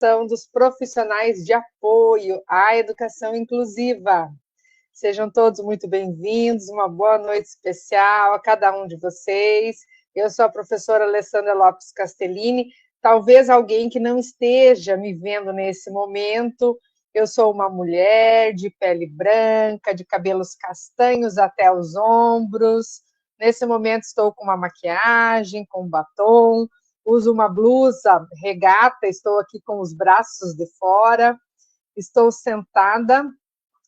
formação dos profissionais de apoio à educação inclusiva. Sejam todos muito bem-vindos, uma boa noite especial a cada um de vocês. Eu sou a professora Alessandra Lopes Castellini, talvez alguém que não esteja me vendo nesse momento. Eu sou uma mulher de pele branca, de cabelos castanhos até os ombros. Nesse momento estou com uma maquiagem, com um batom, uso uma blusa regata, estou aqui com os braços de fora, estou sentada.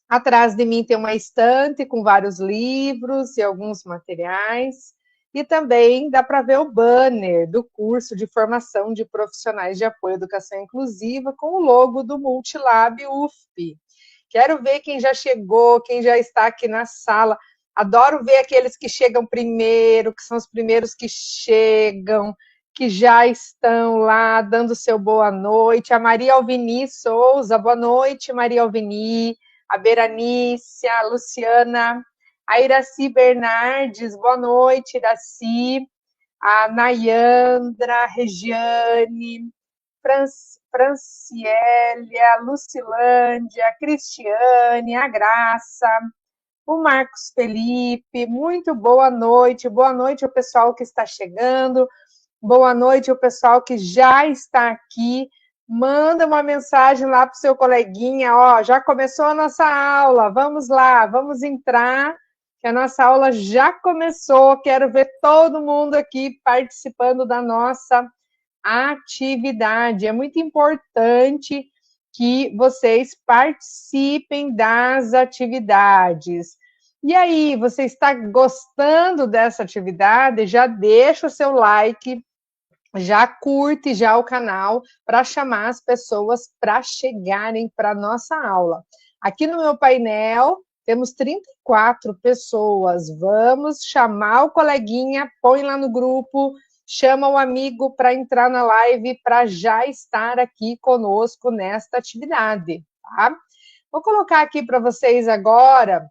Atrás de mim tem uma estante com vários livros e alguns materiais. E também dá para ver o banner do curso de formação de profissionais de apoio à educação inclusiva com o logo do Multilab UFP. Quero ver quem já chegou, quem já está aqui na sala. Adoro ver aqueles que chegam primeiro, que são os primeiros que chegam, que já estão lá dando seu boa noite. A Maria Alvini Souza, boa noite, Maria Alvini. A Beranice, a Luciana, a Iraci Bernardes, boa noite, Iraci. A Nayandra, a Regiane, Franciélia, Lucilândia, a Cristiane, a Graça, o Marcos Felipe, muito boa noite ao pessoal que está chegando, boa noite ao pessoal que já está aqui. Manda uma mensagem lá para o seu coleguinha, ó, já começou a nossa aula, vamos lá, vamos entrar, que a nossa aula já começou, quero ver todo mundo aqui participando da nossa atividade. É muito importante que vocês participem das atividades. E aí, você está gostando dessa atividade? Já deixa o seu like, já curte já o canal para chamar as pessoas para chegarem para a nossa aula. Aqui no meu painel temos 34 pessoas. Vamos chamar o coleguinha, põe lá no grupo, chama o amigo para entrar na live para já estar aqui conosco nesta atividade, tá? Vou colocar aqui para vocês agora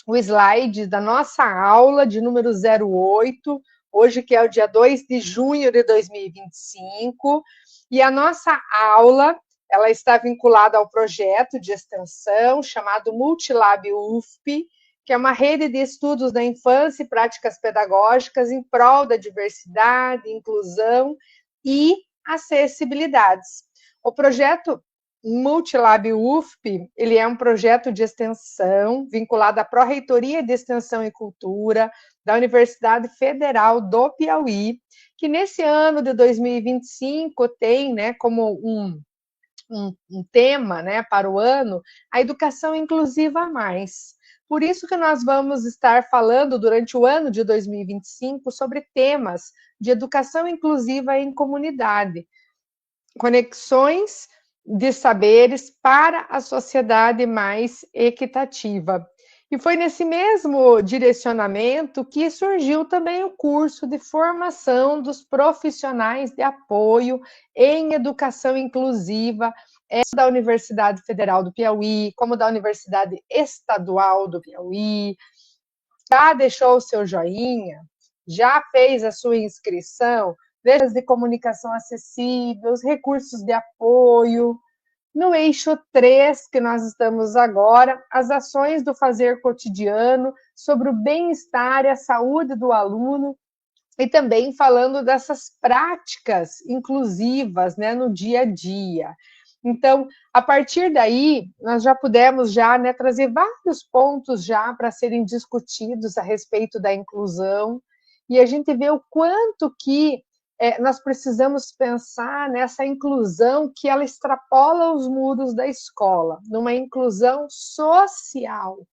o slide da nossa aula de número 08, hoje que é o dia 2 de junho de 2025, e a nossa aula, ela está vinculada ao projeto de extensão chamado Multilab UFP, que é uma rede de estudos da infância e práticas pedagógicas em prol da diversidade, inclusão e acessibilidades. O projeto Multilab UFP, ele é um projeto de extensão vinculado à Pró-Reitoria de Extensão e Cultura da Universidade Federal do Piauí, que nesse ano de 2025 tem, né, como um tema, né, para o ano, a educação inclusiva a mais. Por isso que nós vamos estar falando durante o ano de 2025 sobre temas de educação inclusiva em comunidade, conexões de saberes para a sociedade mais equitativa. E foi nesse mesmo direcionamento que surgiu também o curso de formação dos profissionais de apoio em educação inclusiva, da Universidade Federal do Piauí, como da Universidade Estadual do Piauí. Já deixou o seu joinha? Já fez a sua inscrição? Redes de comunicação acessível, os recursos de apoio. No eixo 3, que nós estamos agora, as ações do fazer cotidiano sobre o bem-estar e a saúde do aluno, e também falando dessas práticas inclusivas, né, no dia a dia. Então, a partir daí, nós já pudemos já, né, trazer vários pontos já para serem discutidos a respeito da inclusão, e a gente vê o quanto que nós precisamos pensar nessa inclusão que ela extrapola os muros da escola, numa inclusão social.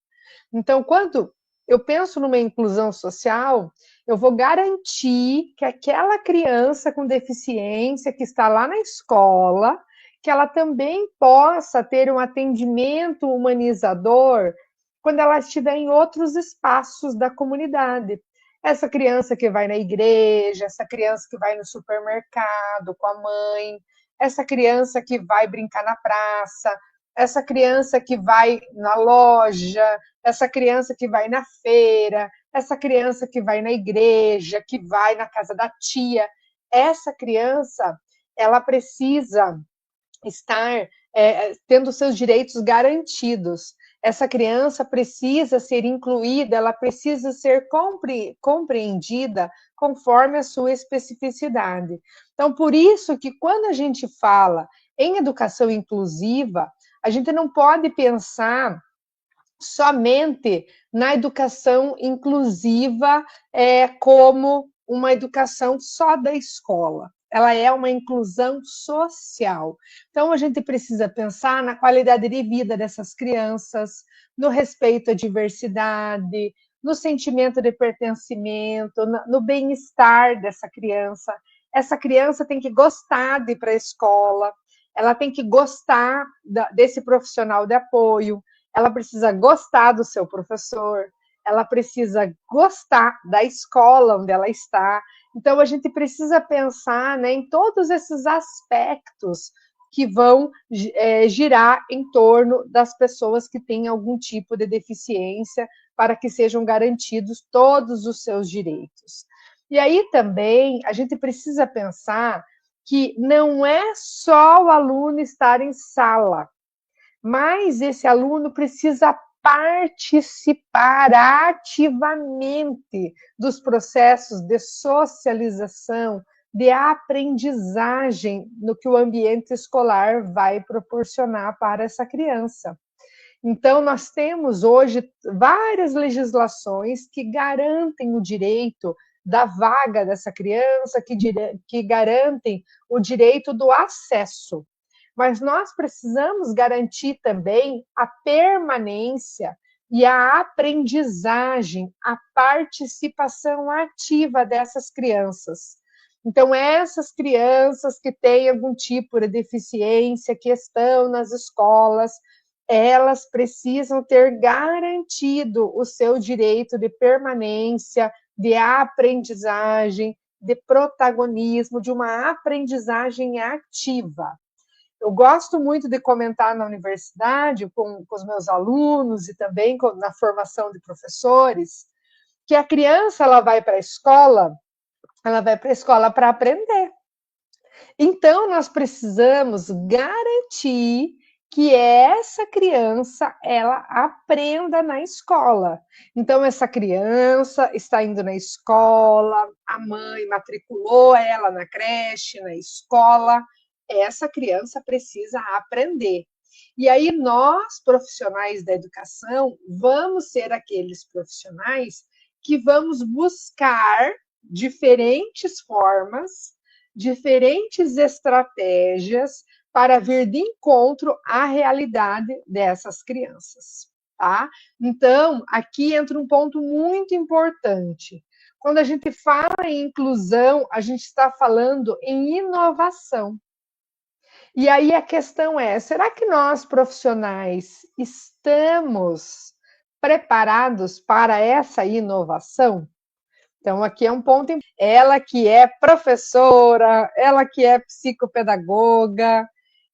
Então, quando eu penso numa inclusão social, eu vou garantir que aquela criança com deficiência que está lá na escola, que ela também possa ter um atendimento humanizador quando ela estiver em outros espaços da comunidade. Essa criança que vai na igreja, essa criança que vai no supermercado com a mãe, essa criança que vai brincar na praça, essa criança que vai na loja, essa criança que vai na feira, essa criança que vai na igreja, que vai na casa da tia. Essa criança, ela precisa estar tendo seus direitos garantidos. Essa criança precisa ser incluída, ela precisa ser compreendida conforme a sua especificidade. Então, por isso que quando a gente fala em educação inclusiva, a gente não pode pensar somente na educação inclusiva como uma educação só da escola. Ela é uma inclusão social. Então, a gente precisa pensar na qualidade de vida dessas crianças, no respeito à diversidade, no sentimento de pertencimento, no bem-estar dessa criança. Essa criança tem que gostar de ir para a escola, ela tem que gostar desse profissional de apoio, ela precisa gostar do seu professor, ela precisa gostar da escola onde ela está. Então, a gente precisa pensar, né, em todos esses aspectos que vão girar em torno das pessoas que têm algum tipo de deficiência, para que sejam garantidos todos os seus direitos. E aí também a gente precisa pensar que não é só o aluno estar em sala, mas esse aluno precisa participar ativamente dos processos de socialização, de aprendizagem no que o ambiente escolar vai proporcionar para essa criança. Então, nós temos hoje várias legislações que garantem o direito da vaga dessa criança, que garantem o direito do acesso. Mas nós precisamos garantir também a permanência e a aprendizagem, a participação ativa dessas crianças. Então, essas crianças que têm algum tipo de deficiência, que estão nas escolas, elas precisam ter garantido o seu direito de permanência, de aprendizagem, de protagonismo, de uma aprendizagem ativa. Eu gosto muito de comentar na universidade com os meus alunos e também na formação de professores, que a criança ela vai para a escola para aprender. Então, nós precisamos garantir que essa criança ela aprenda na escola. Então, essa criança está indo na escola, a mãe matriculou ela na creche, na escola, essa criança precisa aprender. E aí, nós, profissionais da educação, vamos ser aqueles profissionais que vamos buscar diferentes formas, diferentes estratégias para vir de encontro à realidade dessas crianças, tá? Então, aqui entra um ponto muito importante. Quando a gente fala em inclusão, a gente está falando em inovação. E aí a questão é, será que nós, profissionais, estamos preparados para essa inovação? Então, aqui é um ponto. Ela que é professora, ela que é psicopedagoga,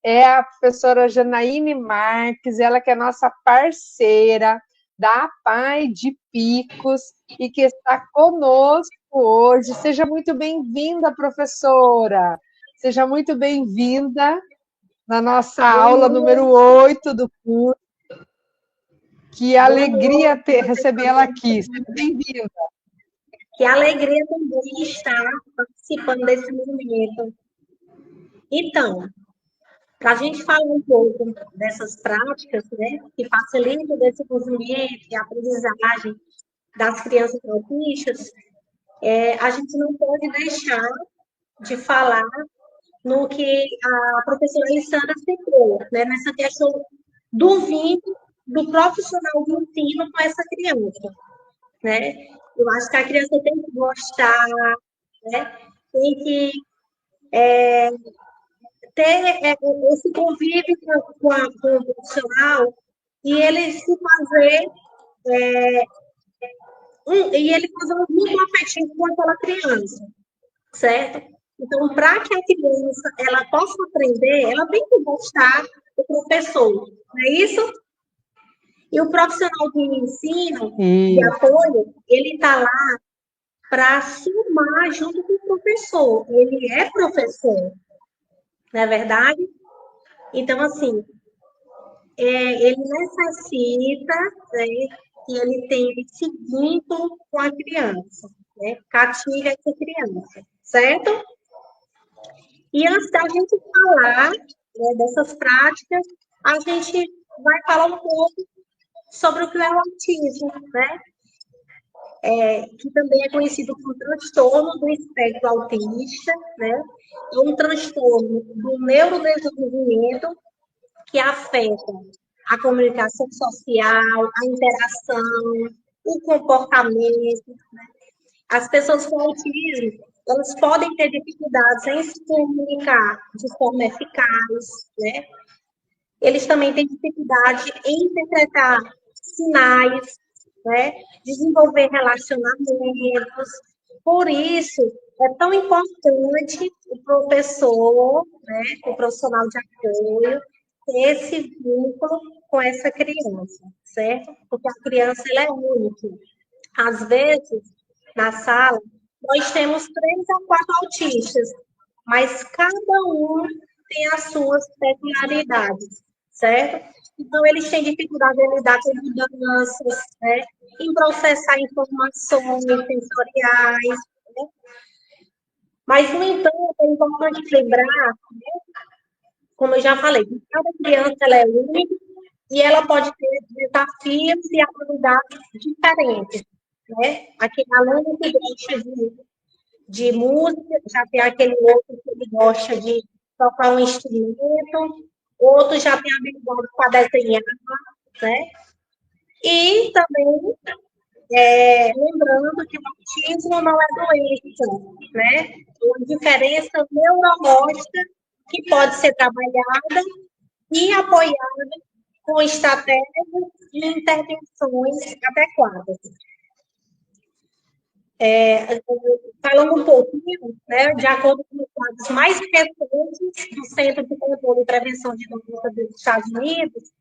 é a professora Janaíne Marques, ela que é nossa parceira da Pai de Picos e que está conosco hoje. Seja muito bem-vinda, professora. Seja muito bem-vinda na nossa aula número 8 do curso. Que alegria receber ela aqui. Seja bem-vinda. Que alegria também estar participando desse movimento. Então, para a gente falar um pouco dessas práticas, né, que facilitam o desenvolvimento e a aprendizagem das crianças autistas, a gente não pode deixar de falar no que a professora Alessandra citou, né, nessa questão do vínculo do profissional de ensino com essa criança, né? Eu acho que a criança tem que gostar, né? Tem que ter esse convívio com o profissional e ele se fazer e ele fazer um vínculo afetivo com aquela criança, certo? Então, para que a criança ela possa aprender, ela tem que gostar do professor, não é isso? E o profissional de ensino e apoio, ele está lá para somar junto com o professor. Ele é professor, não é verdade? Então, assim, ele necessita, né, que ele tenha esse vínculo com a criança, né? Cativa essa criança, certo? E antes da gente falar, né, dessas práticas, a gente vai falar um pouco sobre o que é o autismo, né? Que também é conhecido como transtorno do espectro autista, né? É um transtorno do neurodesenvolvimento que afeta a comunicação social, a interação, o comportamento. Né? As pessoas com autismo, elas podem ter dificuldades em se comunicar de forma eficaz, né? Eles também têm dificuldade em interpretar sinais, né? Desenvolver relacionamentos. Por isso, é tão importante o professor, né, o profissional de apoio, ter esse vínculo com essa criança, certo? Porque a criança ela é única. Às vezes, na sala, nós temos 3 a 4 autistas, mas cada um tem as suas peculiaridades, certo? Então, eles têm dificuldade em lidar com mudanças, né? Em processar informações sensoriais, né? Mas, no entanto, é importante lembrar, né, como eu já falei, que cada criança ela é única e ela pode ter desafios e habilidades diferentes, né? Aquele aluno que gosta de música, já tem aquele outro que ele gosta de tocar um instrumento, outro já tem habilidade para desenhar, né? E também, lembrando que o autismo não é doença, né? É uma diferença neurológica que pode ser trabalhada e apoiada com estratégias e intervenções adequadas. Falando um pouquinho, né, de acordo com os dados mais recentes do Centro de Controle e Prevenção de Doenças dos Estados Unidos,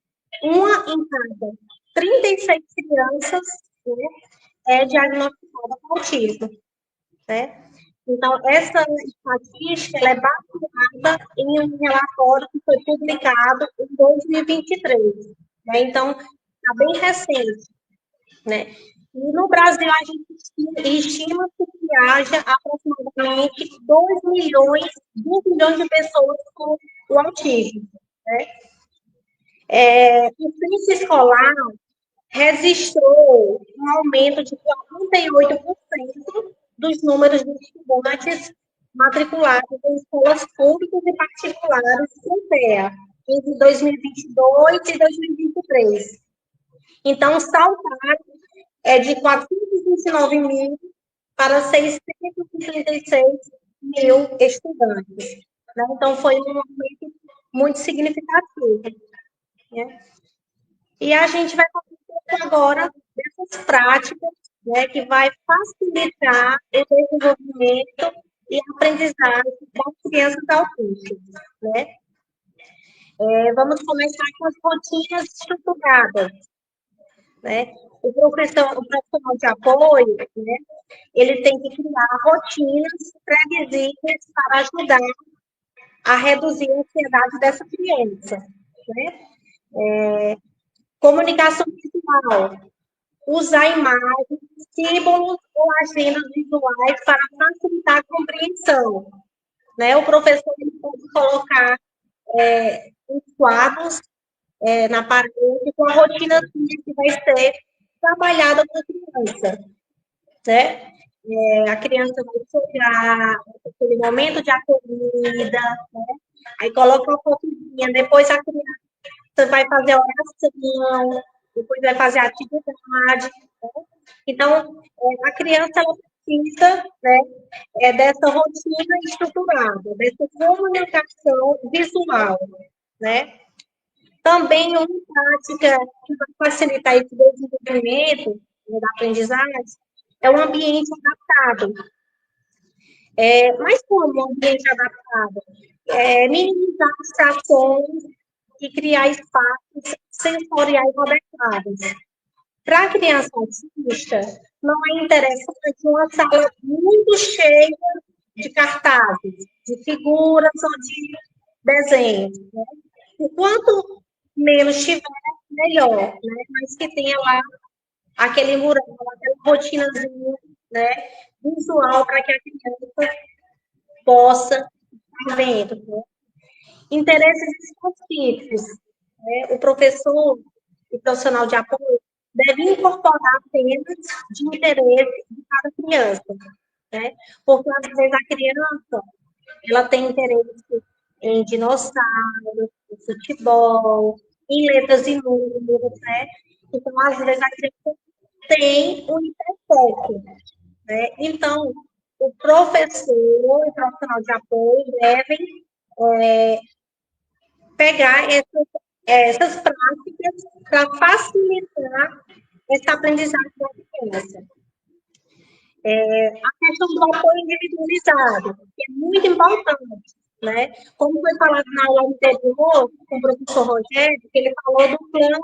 uma em cada 36 crianças, né, é diagnosticada com autismo. Né? Então, essa estatística ela é baseada em um relatório que foi publicado em 2023. Né? Então, está bem recente. Né? E no Brasil, a gente estima que haja aproximadamente 2 milhões de pessoas com o autismo. Né? O censo escolar registrou um aumento de 48% dos números de estudantes matriculados em escolas públicas e particulares com TEA entre 2022 e 2023. Então, o saltar é de 429 mil para 636 mil estudantes. Né? Então, foi um aumento muito significativo. Né? E a gente vai falar um pouco agora dessas práticas, né, que vai facilitar o desenvolvimento e a aprendizagem das crianças autistas. Né? Vamos começar com as rotinas estruturadas. Né? O profissional de apoio, né, ele tem que criar rotinas previsíveis para ajudar a reduzir a ansiedade dessa criança. Né? Comunicação visual, usar imagens, símbolos ou agendas visuais para facilitar a compreensão. Né? O professor ele pode colocar os quadros na parede com a rotina que vai ser trabalhada com a criança. Né? A criança vai chegar, aquele momento de acolhida, né? Aí coloca uma fotinha, depois a criança vai fazer a oração, depois vai fazer a atividade. Né? Então, a criança ela precisa, né, dessa rotina estruturada, dessa comunicação visual, né? Também uma prática que vai facilitar esse desenvolvimento, né, da aprendizagem é o ambiente adaptado. Mas como um ambiente adaptado? Minimizar distrações e criar espaços sensoriais adequados. Para a criança autista, não é interessante uma sala muito cheia de cartazes, de figuras ou de desenhos. Né? o quanto menos tiver, melhor, né? Mas que tenha lá aquele mural, aquela rotinazinha, né? Visual para que a criança possa estar vendo, né? Interesses específicos, né? O professor e profissional de apoio deve incorporar temas de interesse de cada criança, né? Porque às vezes a criança ela tem interesse em dinossauros, em futebol, em letras e números, né? Então, às vezes, a criança tem um hiperfoco, né? Então, o professor e o profissional de apoio devem pegar essas práticas para facilitar esse aprendizado da criança. A questão do apoio individualizado, que é muito importante, né? Como foi falado na aula anterior com o professor Rogério, que ele falou do plano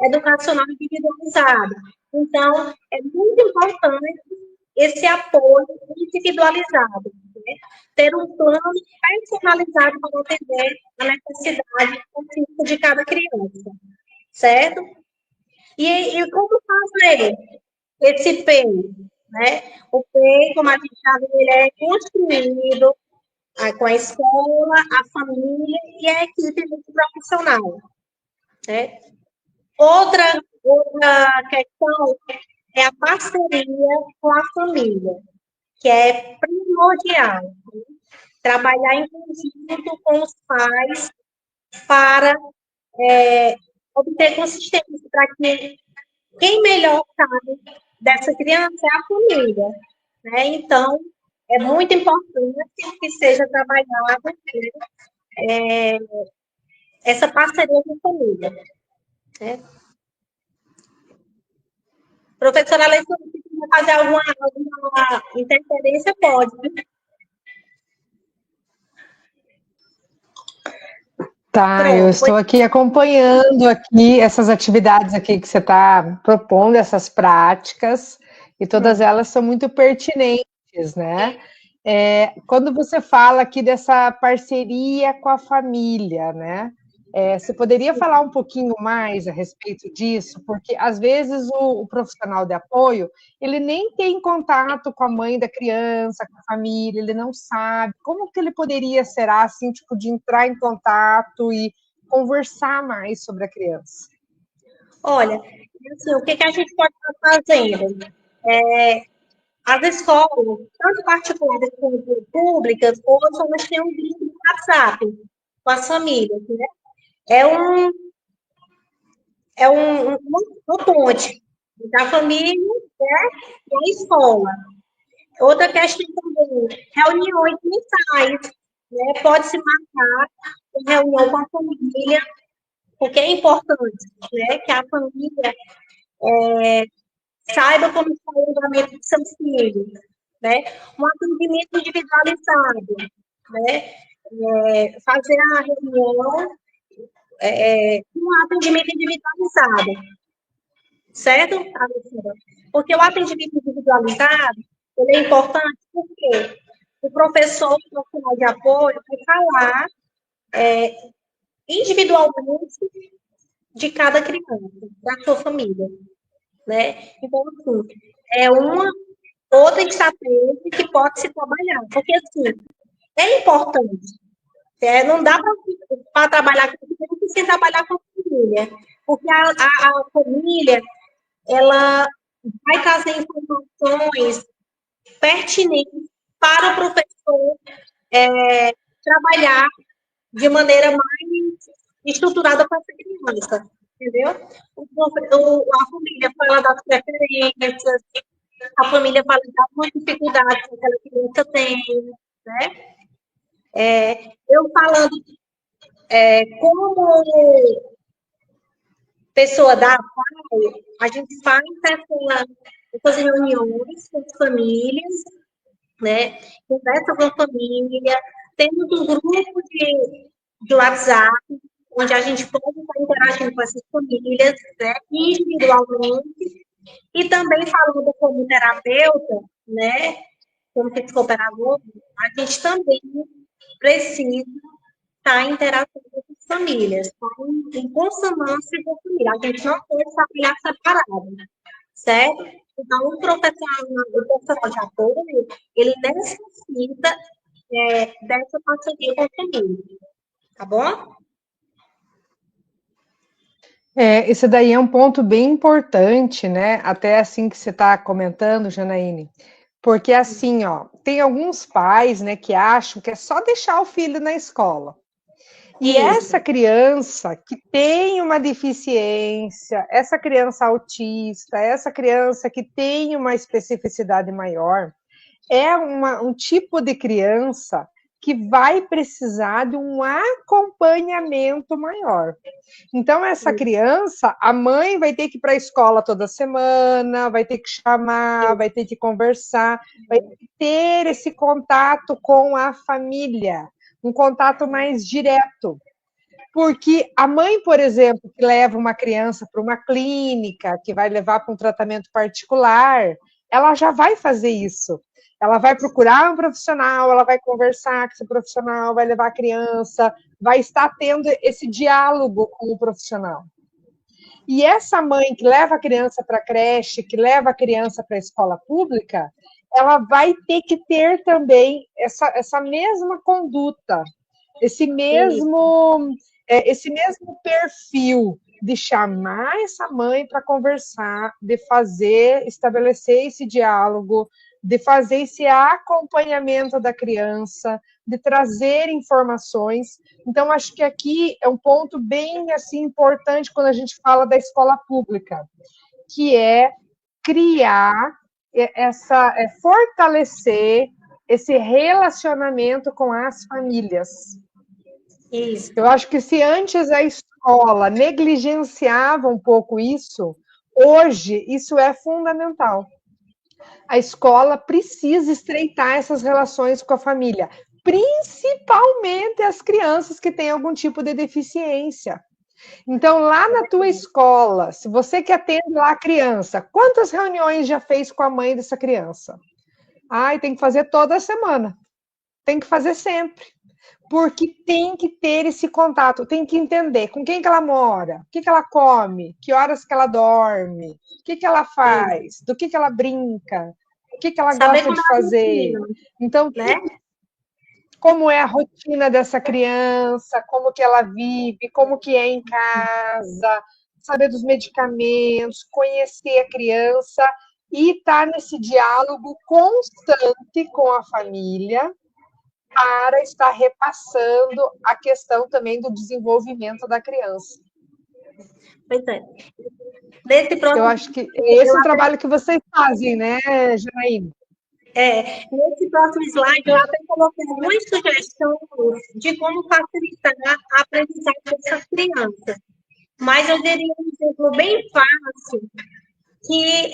educacional individualizado. Então, é muito importante esse apoio individualizado, né? Ter um plano personalizado para atender a necessidade específica de cada criança, certo? E como fazer esse PEI, né? O PEI, como a gente sabe, ele é construído com a escola, a família e a equipe profissional, né? Outra questão é a parceria com a família, que é primordial. Trabalhar em conjunto com os pais para obter consistência, para que quem melhor sabe dessa criança é a família, né? Então, é muito importante que seja trabalhada, né, essa parceria com a família, né? Professora Alessandra, se quiser fazer alguma interferência, pode. Tá, eu estou aqui acompanhando aqui essas atividades aqui que você está propondo, essas práticas, e todas elas são muito pertinentes, né? Quando você fala aqui dessa parceria com a família, né? Você poderia falar um pouquinho mais a respeito disso? Porque, às vezes, o profissional de apoio, ele nem tem contato com a mãe da criança, com a família, ele não sabe. Como que ele poderia, será, assim, tipo, de entrar em contato e conversar mais sobre a criança? Olha, assim, o que a gente pode estar fazendo? As escolas, tanto particulares quanto públicas, hoje elas têm um grupo de WhatsApp com as famílias, né? É um, uma ponte da família, né, e a escola. Outra questão também, reuniões mensais, né? Pode-se marcar uma reunião com a família, porque é importante, né, que a família saiba como está o andamento de seus filhos, né? Um atendimento individualizado, né? Fazer a reunião um atendimento individualizado, certo, Alessandra? Porque o atendimento individualizado, ele é importante porque o professor, o profissional de apoio, vai falar individualmente de cada criança, da sua família, né? Então, assim, é uma outra estratégia que pode se trabalhar, porque, assim, é importante, não dá para trabalhar com a criança sem trabalhar com a família, porque a família, ela vai trazer informações pertinentes para o professor trabalhar de maneira mais estruturada com essa criança, entendeu? A família fala das preferências, a família fala das dificuldades que aquela criança tem, né? Eu falando como pessoa da apoio, a gente faz essas reuniões com as famílias, né? Conversa com a família, temos um grupo de WhatsApp, onde a gente pode estar interagindo com essas famílias, né? Individualmente, e também falando como terapeuta, né? Como psicopedagogo, a gente também precisa estar interagindo com famílias, tá? Em consonância com a família. A gente não pode trabalhar separado, certo? Então, o profissional de apoio, ele necessita dessa parceria com a família, tá bom? Esse daí é um ponto bem importante, né? Até assim que você está comentando, Janaíne. Porque assim, ó, tem alguns pais, né, que acham que é só deixar o filho na escola. E Isso. essa criança que tem uma deficiência, essa criança autista, essa criança que tem uma especificidade maior, é um tipo de criança que vai precisar de um acompanhamento maior. Então, essa criança, a mãe vai ter que ir para a escola toda semana, vai ter que chamar, vai ter que conversar, vai ter esse contato com a família, um contato mais direto. Porque a mãe, por exemplo, que leva uma criança para uma clínica, que vai levar para um tratamento particular, ela já vai fazer isso. Ela vai procurar um profissional, ela vai conversar com esse profissional, vai levar a criança, vai estar tendo esse diálogo com o profissional. E essa mãe que leva a criança para a creche, que leva a criança para a escola pública, ela vai ter que ter também essa mesma conduta, esse mesmo, esse mesmo perfil de chamar essa mãe para conversar, de fazer, estabelecer esse diálogo, de fazer esse acompanhamento da criança, de trazer informações. Então, acho que aqui é um ponto bem assim importante quando a gente fala da escola pública, que é criar fortalecer esse relacionamento com as famílias. Isso. Eu acho que se antes a escola negligenciava um pouco isso, hoje isso é fundamental. A escola precisa estreitar essas relações com a família, principalmente as crianças que têm algum tipo de deficiência. Então, lá na tua escola, se você que atende lá a criança, quantas reuniões já fez com a mãe dessa criança? Ai, tem que fazer toda semana. Tem que fazer sempre. Porque tem que ter esse contato, tem que entender com quem que ela mora, o que que ela come, que horas que ela dorme, o que que ela faz, do que ela brinca, o que que ela Saber gosta como de ela fazer. funciona, Então, né? como é a rotina dessa criança, como que ela vive, como que é em casa, saber dos medicamentos, conhecer a criança e estar nesse diálogo constante com a família para estar repassando a questão também do desenvolvimento da criança. Pois é. Nesse Eu próximo, acho que é esse o trabalho que vocês fazem, né, Janaína? nesse próximo slide, eu até coloquei algumas sugestões de como facilitar a aprendizagem dessas crianças. Mas eu daria um exemplo bem fácil, que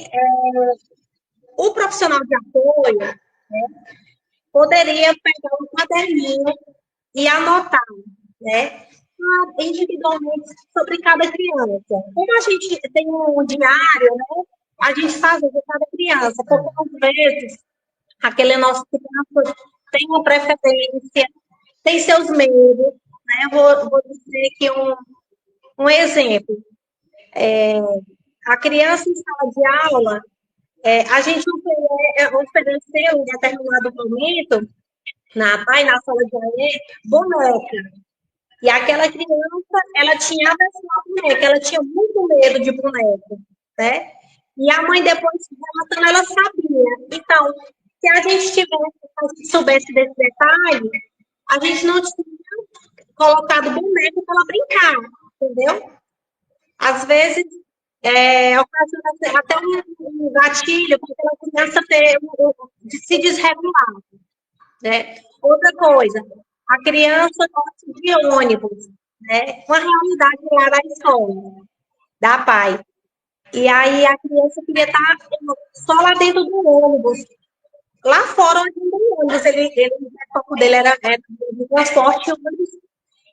o profissional de apoio, né, poderia pegar um caderninho e anotar, né, individualmente sobre cada criança. Como a gente tem um diário, né, a gente faz de cada criança, porque às vezes aquele nosso criança tem uma preferência, tem seus medos, né? Vou dizer aqui um exemplo. A criança em sala de aula, a gente ofereceu em determinado momento, na sala de aula, boneca. E aquela criança, ela tinha aversão à boneca, ela tinha muito medo de boneca, né? E a mãe, depois relatando, ela sabia. Então, se a gente soubesse desse detalhe, a gente não tinha colocado boneco para ela brincar, entendeu? Às vezes, ocasiona até um gatilho para aquela criança de se desregular, né? Outra coisa, a criança gosta de ônibus, né? Uma realidade lá da escola, da pai. E aí a criança queria estar só lá dentro do ônibus. Lá fora, onde não tem ônibus, o foco dele era de transporte ônibus.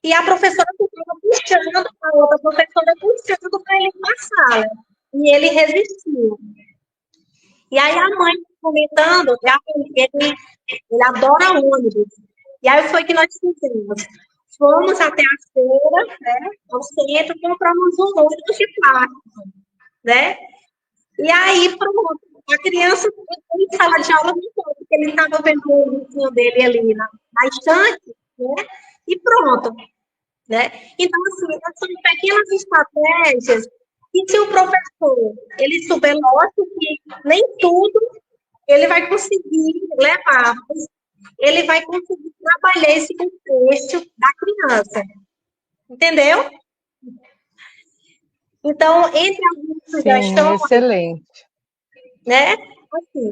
E a professora ficava puxando, a outra professora puxando para ele ir para a sala. E ele resistiu. E aí a mãe comentando, ele adora ônibus. E aí foi que nós fizemos. fomos até a feira, né, ao centro, compramos um monte de plástico, né? E aí, pronto, a criança em sala de aula não pode, porque ele estava vendo o livrinho dele ali na estante, né? E pronto, né? Então, assim, são pequenas estratégias que se o professor, ele souber, lógico que nem tudo ele vai conseguir levar, mas ele vai conseguir trabalhar esse contexto da criança, entendeu? Então, entre as Sim, sugestões, excelente. né? Assim,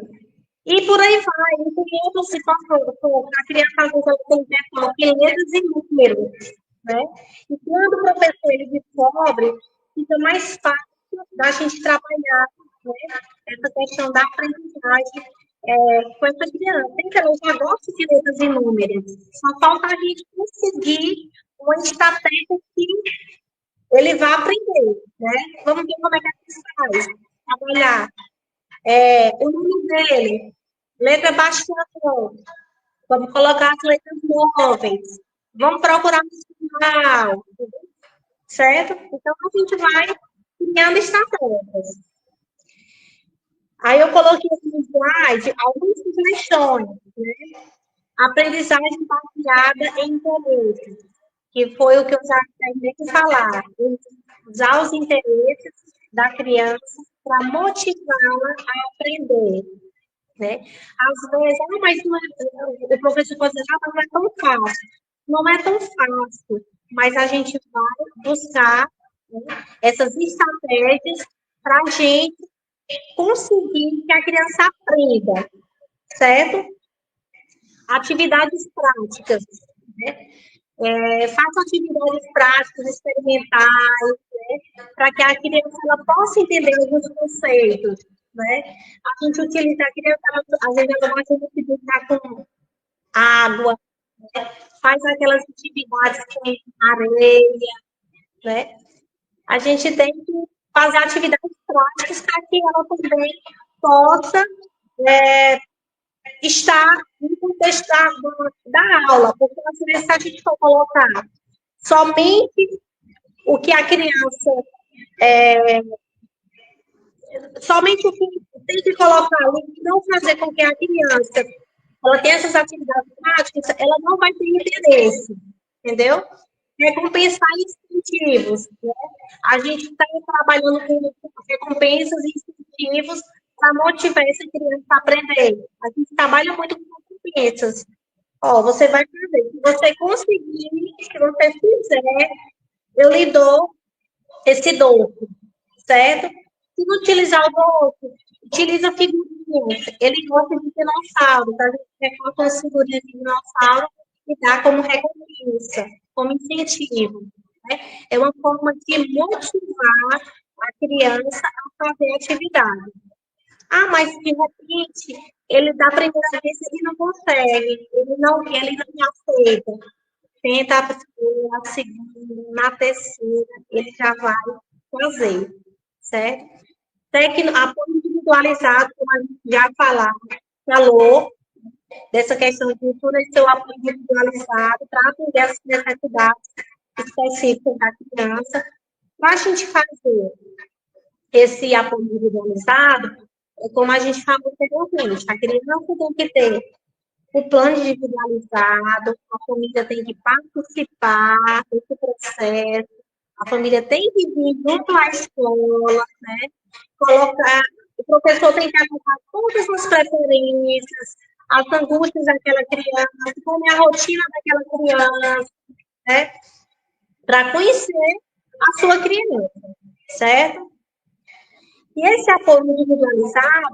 e por aí vai, e tem outras situações, como a criança às vezes ela tem pessoal que letras e números, né? E quando o professor ele descobre, fica mais fácil da gente trabalhar, né? Essa questão da aprendizagem com essa criança. Então, eu já gosto de letras e números, só falta a gente conseguir uma estratégia que ele vai aprender, né? Vamos ver como é que a gente faz. Trabalhar o nome dele, letra bastante. Vamos colocar as letras móveis. Vamos procurar no sinal, certo? Então, a gente vai criando estratégias. Aí eu coloquei aqui no slide algumas sugestões, né? Aprendizagem baseada em interesses, que foi o que eu já terminei de falar. Usar os interesses da criança para motivá-la a aprender, né? Às vezes, mas não é, o professor pode dizer, mas não é tão fácil. Não é tão fácil, mas a gente vai buscar, né, essas estratégias para a gente conseguir que a criança aprenda, certo? Atividades práticas, né? Faça atividades práticas, experimentais, né? Para que a criança ela possa entender alguns conceitos, né? A gente utiliza a criança, às vezes ela gosta de brincar com água, né? Faz aquelas atividades com areia, né? A gente tem que fazer atividades práticas para que ela também possa estar no contexto da aula, porque às vezes se a gente for colocar somente o que a criança, somente o que tem que colocar ali, não fazer com que a criança ela tenha essas atividades práticas, ela não vai ter interesse, entendeu? Recompensar incentivos, né? A gente está trabalhando com recompensas e incentivos para motivar essa criança a aprender. A gente trabalha muito com recompensas. Ó, você vai fazer. Se você conseguir, se você fizer, eu lhe dou esse doce, certo? Se não utilizar o doce, utiliza figurinhas. Ele gosta de dinossauro, tá? A gente recorta as figurinhas de dinossauro e dá como recompensa, como incentivo. Né? É uma forma de motivar a criança a fazer a atividade. Ah, mas de repente, ele da primeira vez ele não consegue, ele não aceita. Tenta a segunda, na terceira, ele já vai fazer, certo? Apoio individualizado, como a gente já falou, dessa questão de fornecer o apoio individualizado para atender as necessidades específicas da criança. Para a gente fazer esse apoio individualizado, é como a gente falou anteriormente, a criança tem que ter o plano individualizado, a família tem que participar desse processo, a família tem que vir junto à escola, né? Colocar, o professor tem que anotar todas as preferências, as angústias daquela criança, como é a rotina daquela criança, né? Para conhecer a sua criança, certo? E esse apoio individualizado,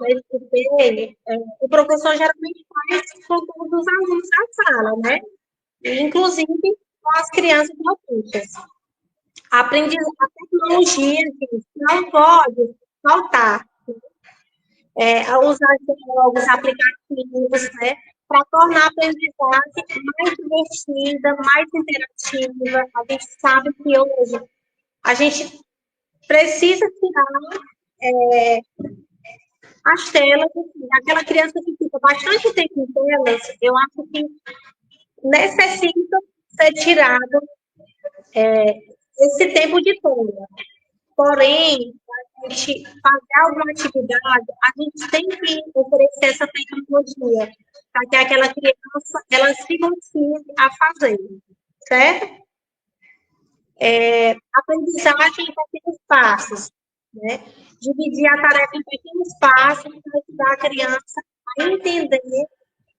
o professor geralmente faz com todos os alunos da sala, né? Inclusive com as crianças autistas. A tecnologia, gente, não pode faltar. A usar os aplicativos, né? Para tornar a aprendizagem mais divertida, mais interativa. A gente sabe que hoje a gente precisa tirar as telas, assim, aquela criança que fica bastante tempo em telas, eu acho que necessita ser tirado esse tempo de tela. Porém, a gente fazer alguma atividade, a gente tem que oferecer essa tecnologia para que aquela criança ela se motive a fazer, certo? Aprendizagem em pequenos passos, né? Dividir a tarefa em pequenos passos para ajudar a criança a entender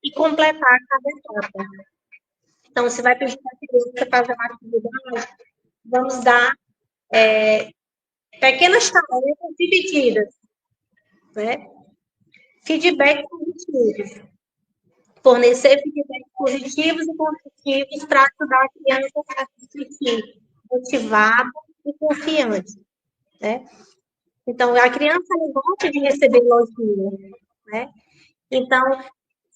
e completar cada etapa. Então, você vai pedir para a criança fazer uma atividade, vamos dar pequenas tarefas divididas, né? Feedback positivos. Fornecer feedback positivos e construtivos para ajudar a criança a se sentir motivada e confiante, né? Então, a criança gosta de receber elogio, né? Então,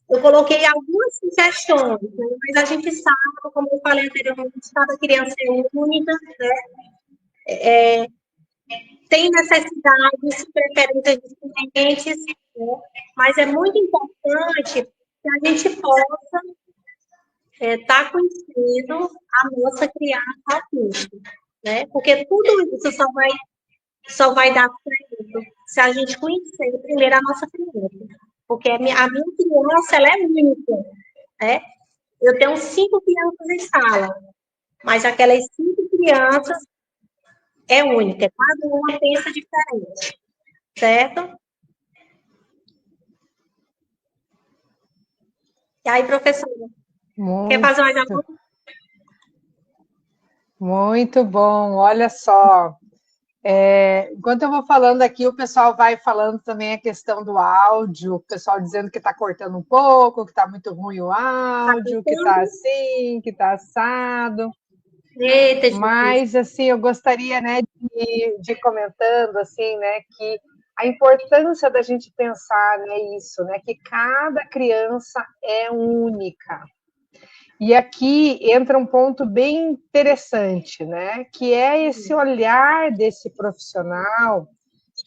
eu coloquei algumas sugestões, né? Mas a gente sabe, como eu falei anteriormente, cada criança é única, né? Tem necessidades, preferências diferentes, né? Mas é muito importante que a gente possa estar conhecendo a nossa criança autista, né? Porque tudo isso só vai dar certo se a gente conhecer primeiro a nossa criança. Porque a minha criança, ela é única, né? Eu tenho 5 crianças em sala, mas aquelas 5 crianças é única, cada uma pensa diferente, certo? E aí, professora, quer fazer mais alguma? Muito bom, olha só. Enquanto eu vou falando aqui, o pessoal vai falando também a questão do áudio, o pessoal dizendo que está cortando um pouco, que está muito ruim o áudio, que está assim, que está assado. Eita, mas, assim, eu gostaria, né, de ir comentando, assim, né, que a importância da gente pensar, né, isso, né, que cada criança é única. E aqui entra um ponto bem interessante, né? Que é esse olhar desse profissional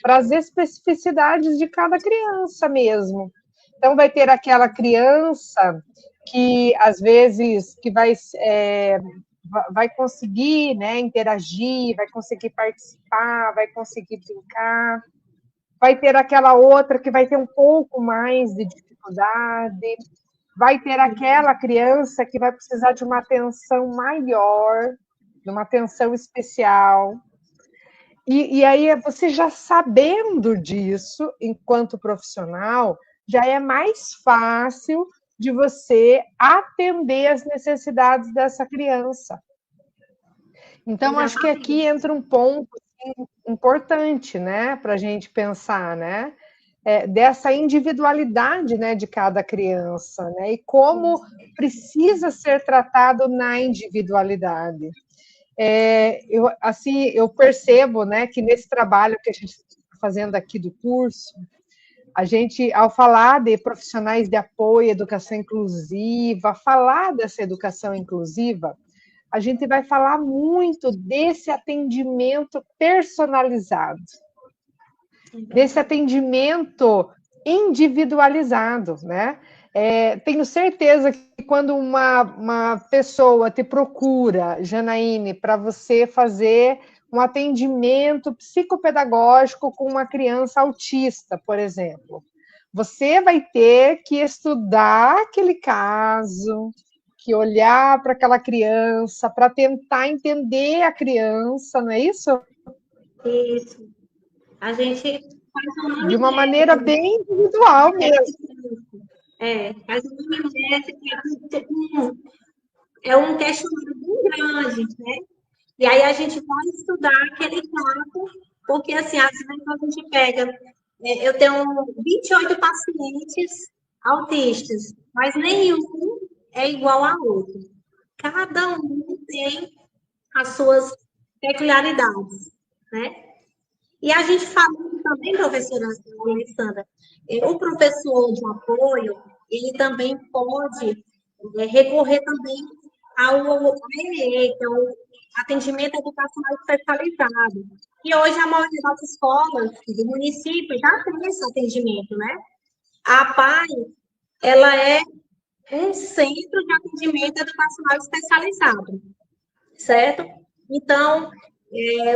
para as especificidades de cada criança mesmo. Então, vai ter aquela criança que, às vezes, que vai conseguir, né, interagir, vai conseguir participar, vai conseguir brincar. Vai ter aquela outra que vai ter um pouco mais de dificuldade, vai ter aquela criança que vai precisar de uma atenção maior, de uma atenção especial. E aí, você já sabendo disso, enquanto profissional, já é mais fácil de você atender as necessidades dessa criança. Então, acho que aqui entra um ponto importante, né, para a gente pensar, né? Dessa individualidade, né, de cada criança, né, e como precisa ser tratado na individualidade. Eu percebo, né, que nesse trabalho que a gente está fazendo aqui do curso, a gente, ao falar de profissionais de apoio, educação inclusiva, falar dessa educação inclusiva, a gente vai falar muito desse atendimento personalizado, desse atendimento individualizado, né? Tenho certeza que quando uma pessoa te procura, Janaíne, para você fazer um atendimento psicopedagógico com uma criança autista, por exemplo, você vai ter que estudar aquele caso, que olhar para aquela criança, para tentar entender a criança, não é isso? Isso. A gente faz De uma maneira bem individual mesmo. faz uma anamnese, é um questionário bem grande, né? E aí a gente vai estudar aquele caso, porque assim, às vezes a gente pega, eu tenho 28 pacientes autistas, mas nenhum é igual ao outro. Cada um tem as suas peculiaridades, né? E a gente fala também, professora Alessandra, o professor de apoio, ele também pode recorrer também ao AEE, que é o atendimento educacional especializado. E hoje a maioria das escolas do município já tem esse atendimento, né? A PAI, ela é um centro de atendimento educacional especializado, certo? Então,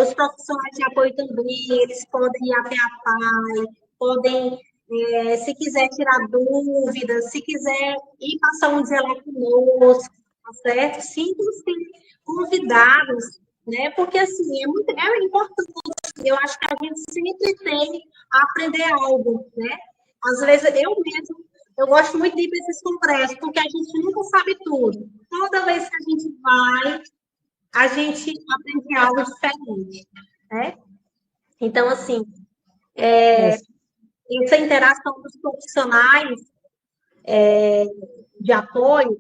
os profissionais de apoio também, eles podem ir até a PAI, podem, se quiser tirar dúvidas, se quiser ir passar um dia lá conosco, tá certo? Sintam-se convidados, né? Porque, assim, é importante, eu acho que a gente sempre tem a aprender algo, né? Às vezes, eu gosto muito de ir para esses congressos, porque a gente nunca sabe tudo. Toda vez que a gente vai, a gente aprende algo diferente, né? Então, assim, essa interação dos profissionais de apoio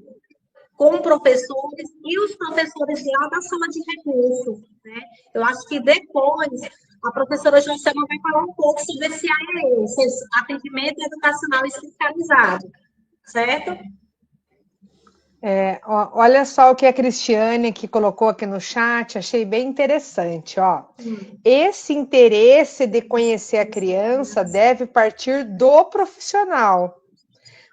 com professores e os professores lá da sala de recursos, né? Eu acho que depois a professora Josema vai falar um pouco sobre esse AEE, esse atendimento educacional especializado, certo? Olha só o que a Cristiane que colocou aqui no chat, achei bem interessante, ó. Esse interesse de conhecer a criança deve partir do profissional.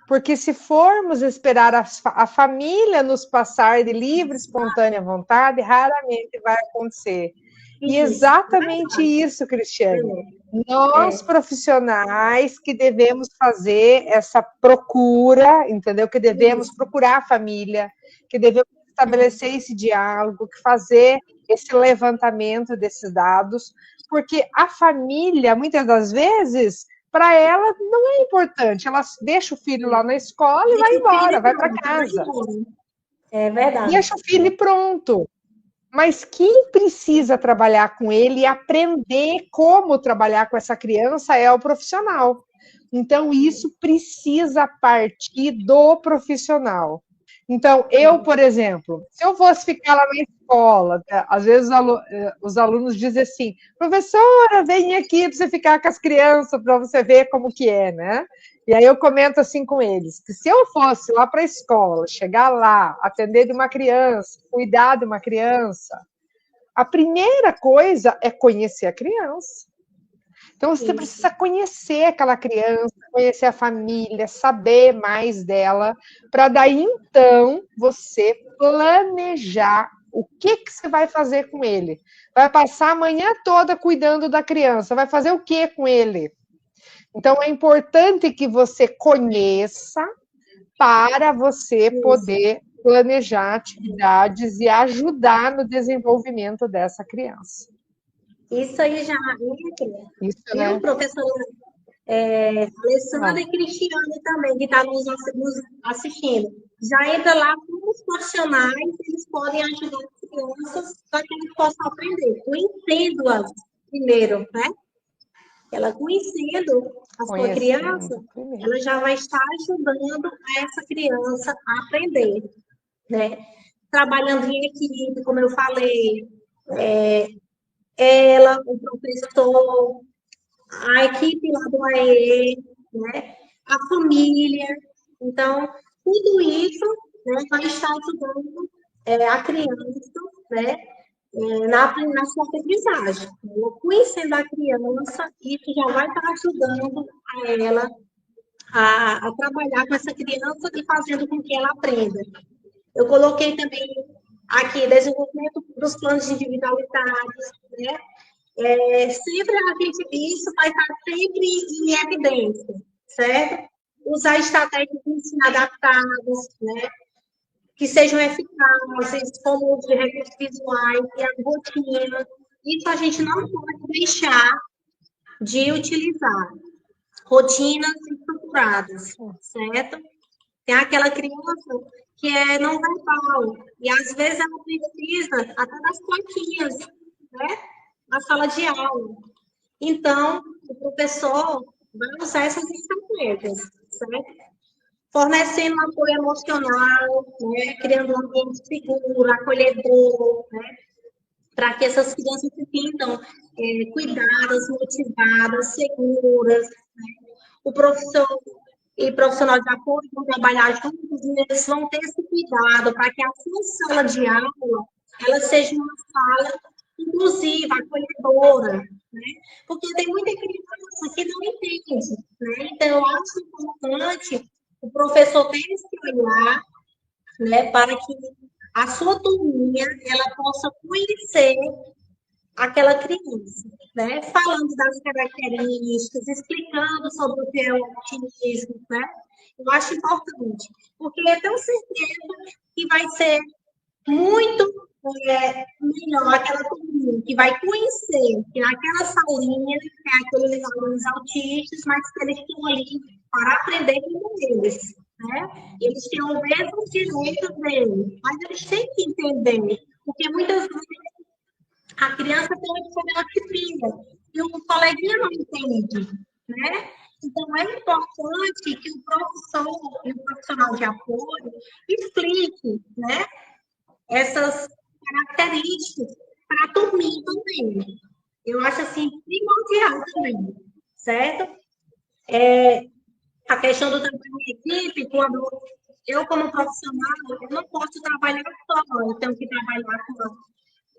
Porque se formos esperar a família nos passar de livre, espontânea vontade, raramente vai acontecer. E exatamente isso, Cristiane. Nós, profissionais, que devemos fazer essa procura, entendeu? Que devemos procurar a família, que devemos estabelecer esse diálogo, que fazer esse levantamento desses dados, porque a família, muitas das vezes, para ela não é importante. Ela deixa o filho lá na escola e vai embora, vai para casa. É verdade. Deixa o filho e pronto. Mas quem precisa trabalhar com ele e aprender como trabalhar com essa criança é o profissional. Então, isso precisa partir do profissional. Então, eu, por exemplo, se eu fosse ficar lá na escola, às vezes os alunos dizem assim, professora, vem aqui para você ficar com as crianças, para você ver como que é, né? E aí eu comento assim com eles, que se eu fosse lá para a escola, chegar lá, atender de uma criança, cuidar de uma criança, a primeira coisa é conhecer a criança. Então, você precisa conhecer aquela criança, conhecer a família, saber mais dela, para daí, então, você planejar o que você vai fazer com ele. Vai passar a manhã toda cuidando da criança, vai fazer o que com ele? Então, é importante que você conheça para você poder planejar atividades e ajudar no desenvolvimento dessa criança. Isso aí já entra, Isso, viu, professora Alessandra e Cristiane também, que está nos assistindo. Já entra lá com os profissionais, eles podem ajudar as crianças para que eles possam aprender, conhecendo-as primeiro, né? Ela conhecendo a sua criança, ela já vai estar ajudando essa criança a aprender, né? Trabalhando em equipe, como eu falei, ela, o professor, a equipe lá do AE, né? A família. Então, tudo isso, né, vai estar ajudando a criança, né, na sua aprendizagem. Conhecendo a criança, isso já vai estar ajudando a ela a trabalhar com essa criança e fazendo com que ela aprenda. Eu coloquei também aqui desenvolvimento dos planos individualizados, né? Sempre isso vai estar sempre em evidência, certo? Usar estratégias de ensino adaptadas, né? Que sejam eficazes, como os de recursos visuais e a rotina. Isso a gente não pode deixar de utilizar. Rotinas estruturadas, certo? Tem aquela criança que é não verbal, e às vezes ela precisa até das plaquinhas, né? Na sala de aula. Então, o professor vai usar essas estratégias, certo? Fornecendo um apoio emocional, né? Criando um ambiente seguro, acolhedor, né? Para que essas crianças se sintam cuidadas, motivadas, seguras. Né? O professor e profissional de apoio vão trabalhar juntos e eles vão ter esse cuidado para que a sua sala de aula ela seja uma sala inclusiva, acolhedora, né? Porque tem muita criança que não entende, né? Então, eu acho importante o professor tem que olhar, né, para que a sua turminha ela possa conhecer aquela criança, né? Falando das características, explicando sobre o que é o autismo, né? Eu acho importante, porque eu tenho certeza que vai ser muito melhor aquela turminha que vai conhecer que naquela salinha tem aqueles alunos autistas, mas que eles estão ali para aprender com eles, né? Eles têm o mesmo direito deles, mas eles têm que entender, porque muitas vezes a criança tem uma disciplina e o coleguinha não entende, né? Então, é importante que o professor e o profissional de apoio explique, né, essas características para a turminha também. Eu acho, assim, primordial também, certo? A questão do trabalho em equipe, quando eu, como profissional, eu não posso trabalhar só, eu tenho que trabalhar com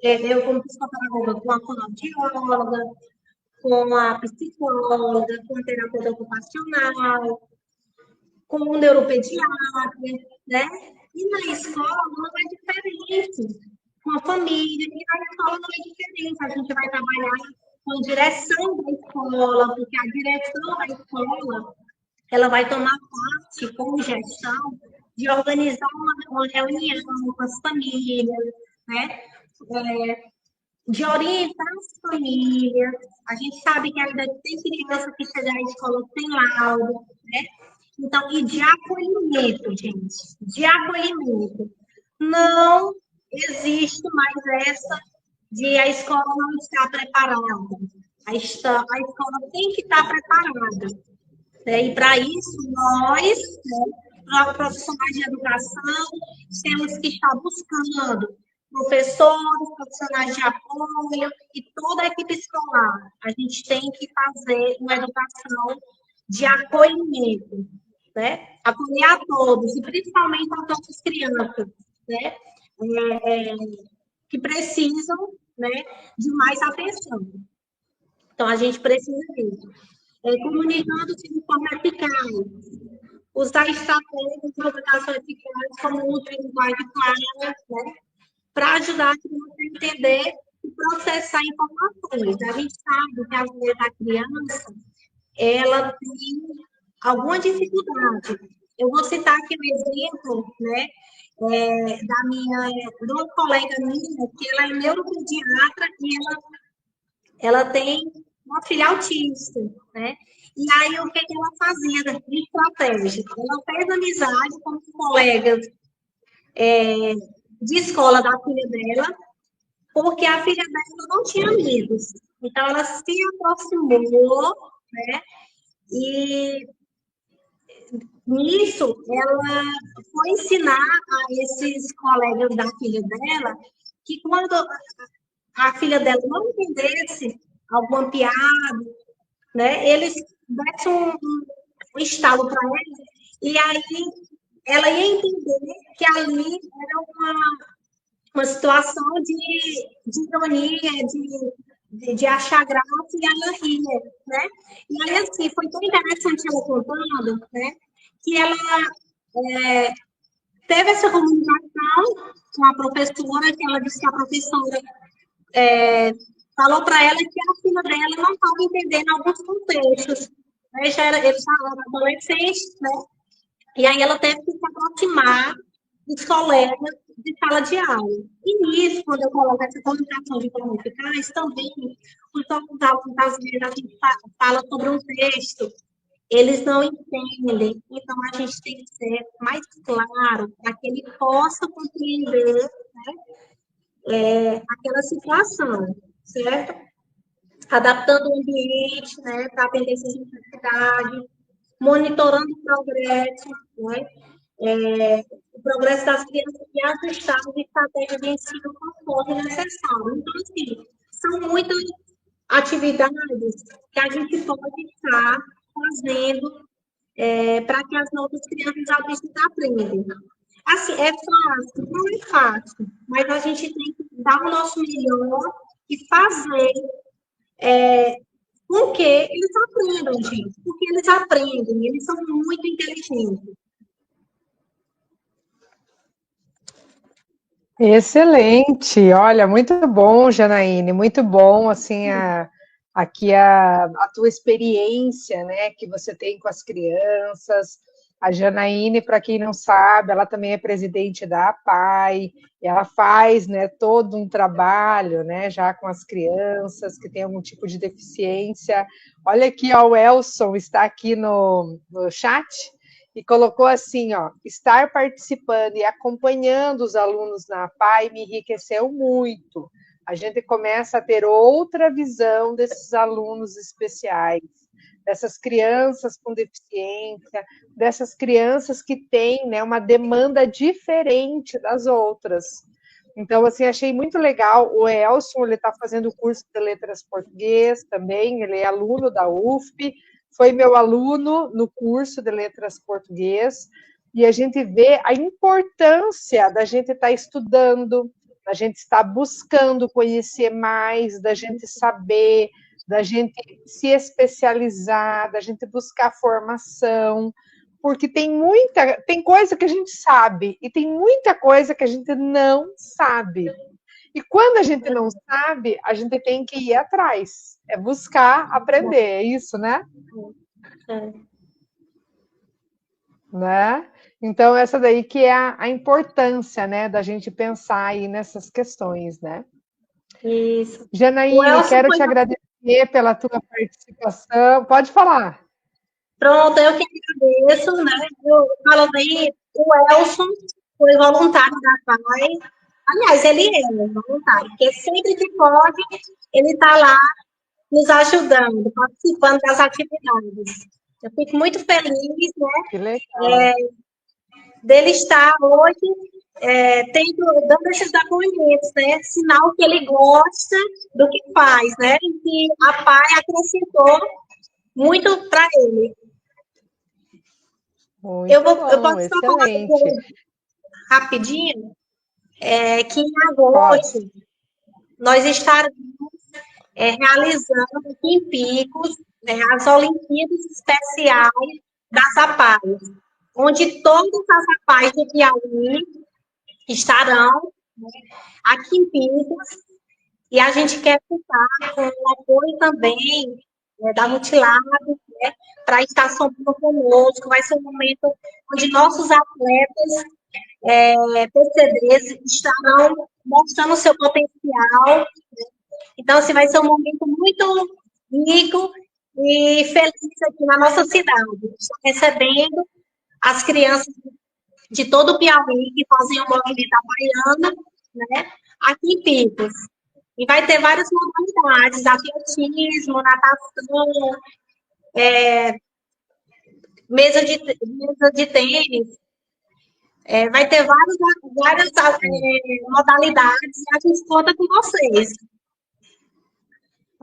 eu, como psicopedagoga, com a fonoaudióloga, com a psicóloga, com a terapeuta ocupacional, com o neuropediatra, né? E na escola não é diferente. Com a família, e na escola não é diferente. A gente vai trabalhar com a direção da escola, porque a direção da escola ela vai tomar parte, como gestão, de organizar uma reunião com as famílias, né? De orientar as famílias. A gente sabe que ainda tem criança que chega à escola sem laudo, né? Então, e de acolhimento, gente, de acolhimento. Não existe mais essa de a escola não estar preparada. A escola tem que estar preparada. Né? E para isso, nós, né, profissionais de educação, temos que estar buscando professores, profissionais de apoio e toda a equipe escolar. A gente tem que fazer uma educação de acolhimento, né? Acolher a todos, e principalmente a todas as crianças, né? Que precisam, né, de mais atenção. Então, a gente precisa disso. Comunicando-se de forma eficaz, usar estratégias de comunicação eficaz, como o uso de linguagem clara, né, para ajudar a criança a entender e processar informações. A gente sabe que, às vezes, a criança ela tem alguma dificuldade. Eu vou citar aqui um exemplo, né, de uma colega minha, que ela é neuropediatra e ela tem uma filha autista, né? E aí, o que ela fazia de estratégia? Ela fez amizade com os colegas de escola da filha dela, porque a filha dela não tinha amigos. Então, ela se aproximou, né? E nisso, ela foi ensinar a esses colegas da filha dela que quando a filha dela não entendesse alguma piada, né, eles dessem um estalo para ela, e aí ela ia entender que ali era uma situação de ironia, de achar graça, e ela ria, né? E aí, assim, foi tão interessante ela contando, né, que ela teve essa comunicação com a professora, que ela disse que a professora falou para ela que a filha dela não estava entendendo alguns contextos. Né? Eles já eram adolescentes, né? E aí ela teve que se aproximar dos colegas de sala de aula. E nisso, quando eu coloco essa comunicação de forma eficaz, também, os alunos, às vezes, a gente fala sobre um texto, eles não entendem, então a gente tem que ser mais claro para que ele possa compreender, né, aquela situação, certo? Adaptando o ambiente, né, para atender essas necessidades, monitorando o progresso, né, o progresso das crianças e ajustar as estratégias de ensino conforme necessário. Então, assim, são muitas atividades que a gente pode estar fazendo para que as nossas crianças autistas aprendam. Assim, é fácil? Não é fácil, mas a gente tem que dar o nosso melhor e fazer com que eles aprendam, gente, porque eles aprendem, eles são muito inteligentes. Excelente, olha, muito bom, Janaíne, muito bom, assim, aqui a tua experiência, né, que você tem com as crianças. A Janaíne, para quem não sabe, ela também é presidente da APAE, e ela faz, né, todo um trabalho, né, já com as crianças que têm algum tipo de deficiência. Olha aqui, ó, o Elson está aqui no chat, e colocou assim, ó, estar participando e acompanhando os alunos na APAE me enriqueceu muito. A gente começa a ter outra visão desses alunos especiais, dessas crianças com deficiência, dessas crianças que têm, né, uma demanda diferente das outras. Então, assim, achei muito legal. O Elson, ele está fazendo o curso de letras português também, ele é aluno da UFP, foi meu aluno no curso de letras português, e a gente vê a importância da gente estar estudando, da gente estar buscando conhecer mais, da gente saber, da gente se especializar, da gente buscar formação, porque tem coisa que a gente sabe e tem muita coisa que a gente não sabe. E quando a gente não sabe, a gente tem que ir atrás, é buscar aprender, é isso, né? É. Né? Então, essa daí que é a importância, né, da gente pensar aí nessas questões, né? Isso. O Janaíne, Elson quero foi. te agradecer pela tua participação. Pode falar. Pronto, eu que agradeço, né? Eu falo bem, o Elson foi voluntário da PAI. Aliás, ele é voluntário, porque sempre que pode, ele está lá nos ajudando, participando das atividades. Eu fico muito feliz, Que né, legal. dele estar hoje dando esses depoimentos, né? Sinal que ele gosta do que faz, né? E que a PAI acrescentou muito para ele. Muito Eu bom, posso só falar excelente. rapidinho, que em Pode. agosto nós estaremos realizando aqui em Picos, né, as Olimpíadas Especiais das APAES, onde todas as APAES do Piauí estarão, né, aqui em Picos, e a gente quer contar com o apoio também, né, da Multilab, né, para estar somando conosco. Vai ser um momento onde nossos atletas PCDs estarão mostrando o seu potencial. Então, assim, vai ser um momento muito rico e feliz aqui na nossa cidade. Estou recebendo as crianças de todo o Piauí que fazem o movimento havaiana, né, aqui em Picos. E vai ter várias modalidades, atletismo, natação, mesa de tênis, vai ter várias modalidades e a gente conta com vocês.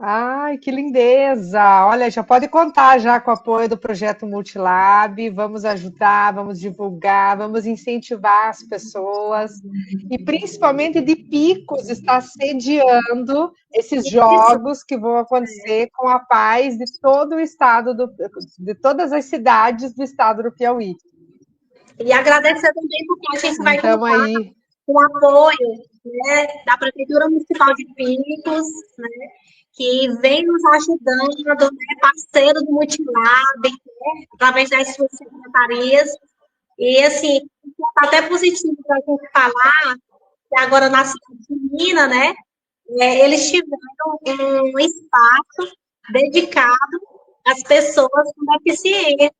Ai, que lindeza! Olha, já pode contar já com o apoio do projeto Multilab. Vamos ajudar, vamos divulgar, vamos incentivar as pessoas. E principalmente de Picos está sediando esses Isso. jogos que vão acontecer com a paz de todo o estado de todas as cidades do estado do Piauí. E agradecer também porque a gente vai Então contar aí, com o apoio, né, da Prefeitura Municipal de Picos, né, que vem nos ajudando, né, parceiro do Multilab, né, através das suas secretarias. E, assim, é até positivo para a gente falar que agora na cidade de Minas, né, eles tiveram um espaço dedicado às pessoas com deficiência,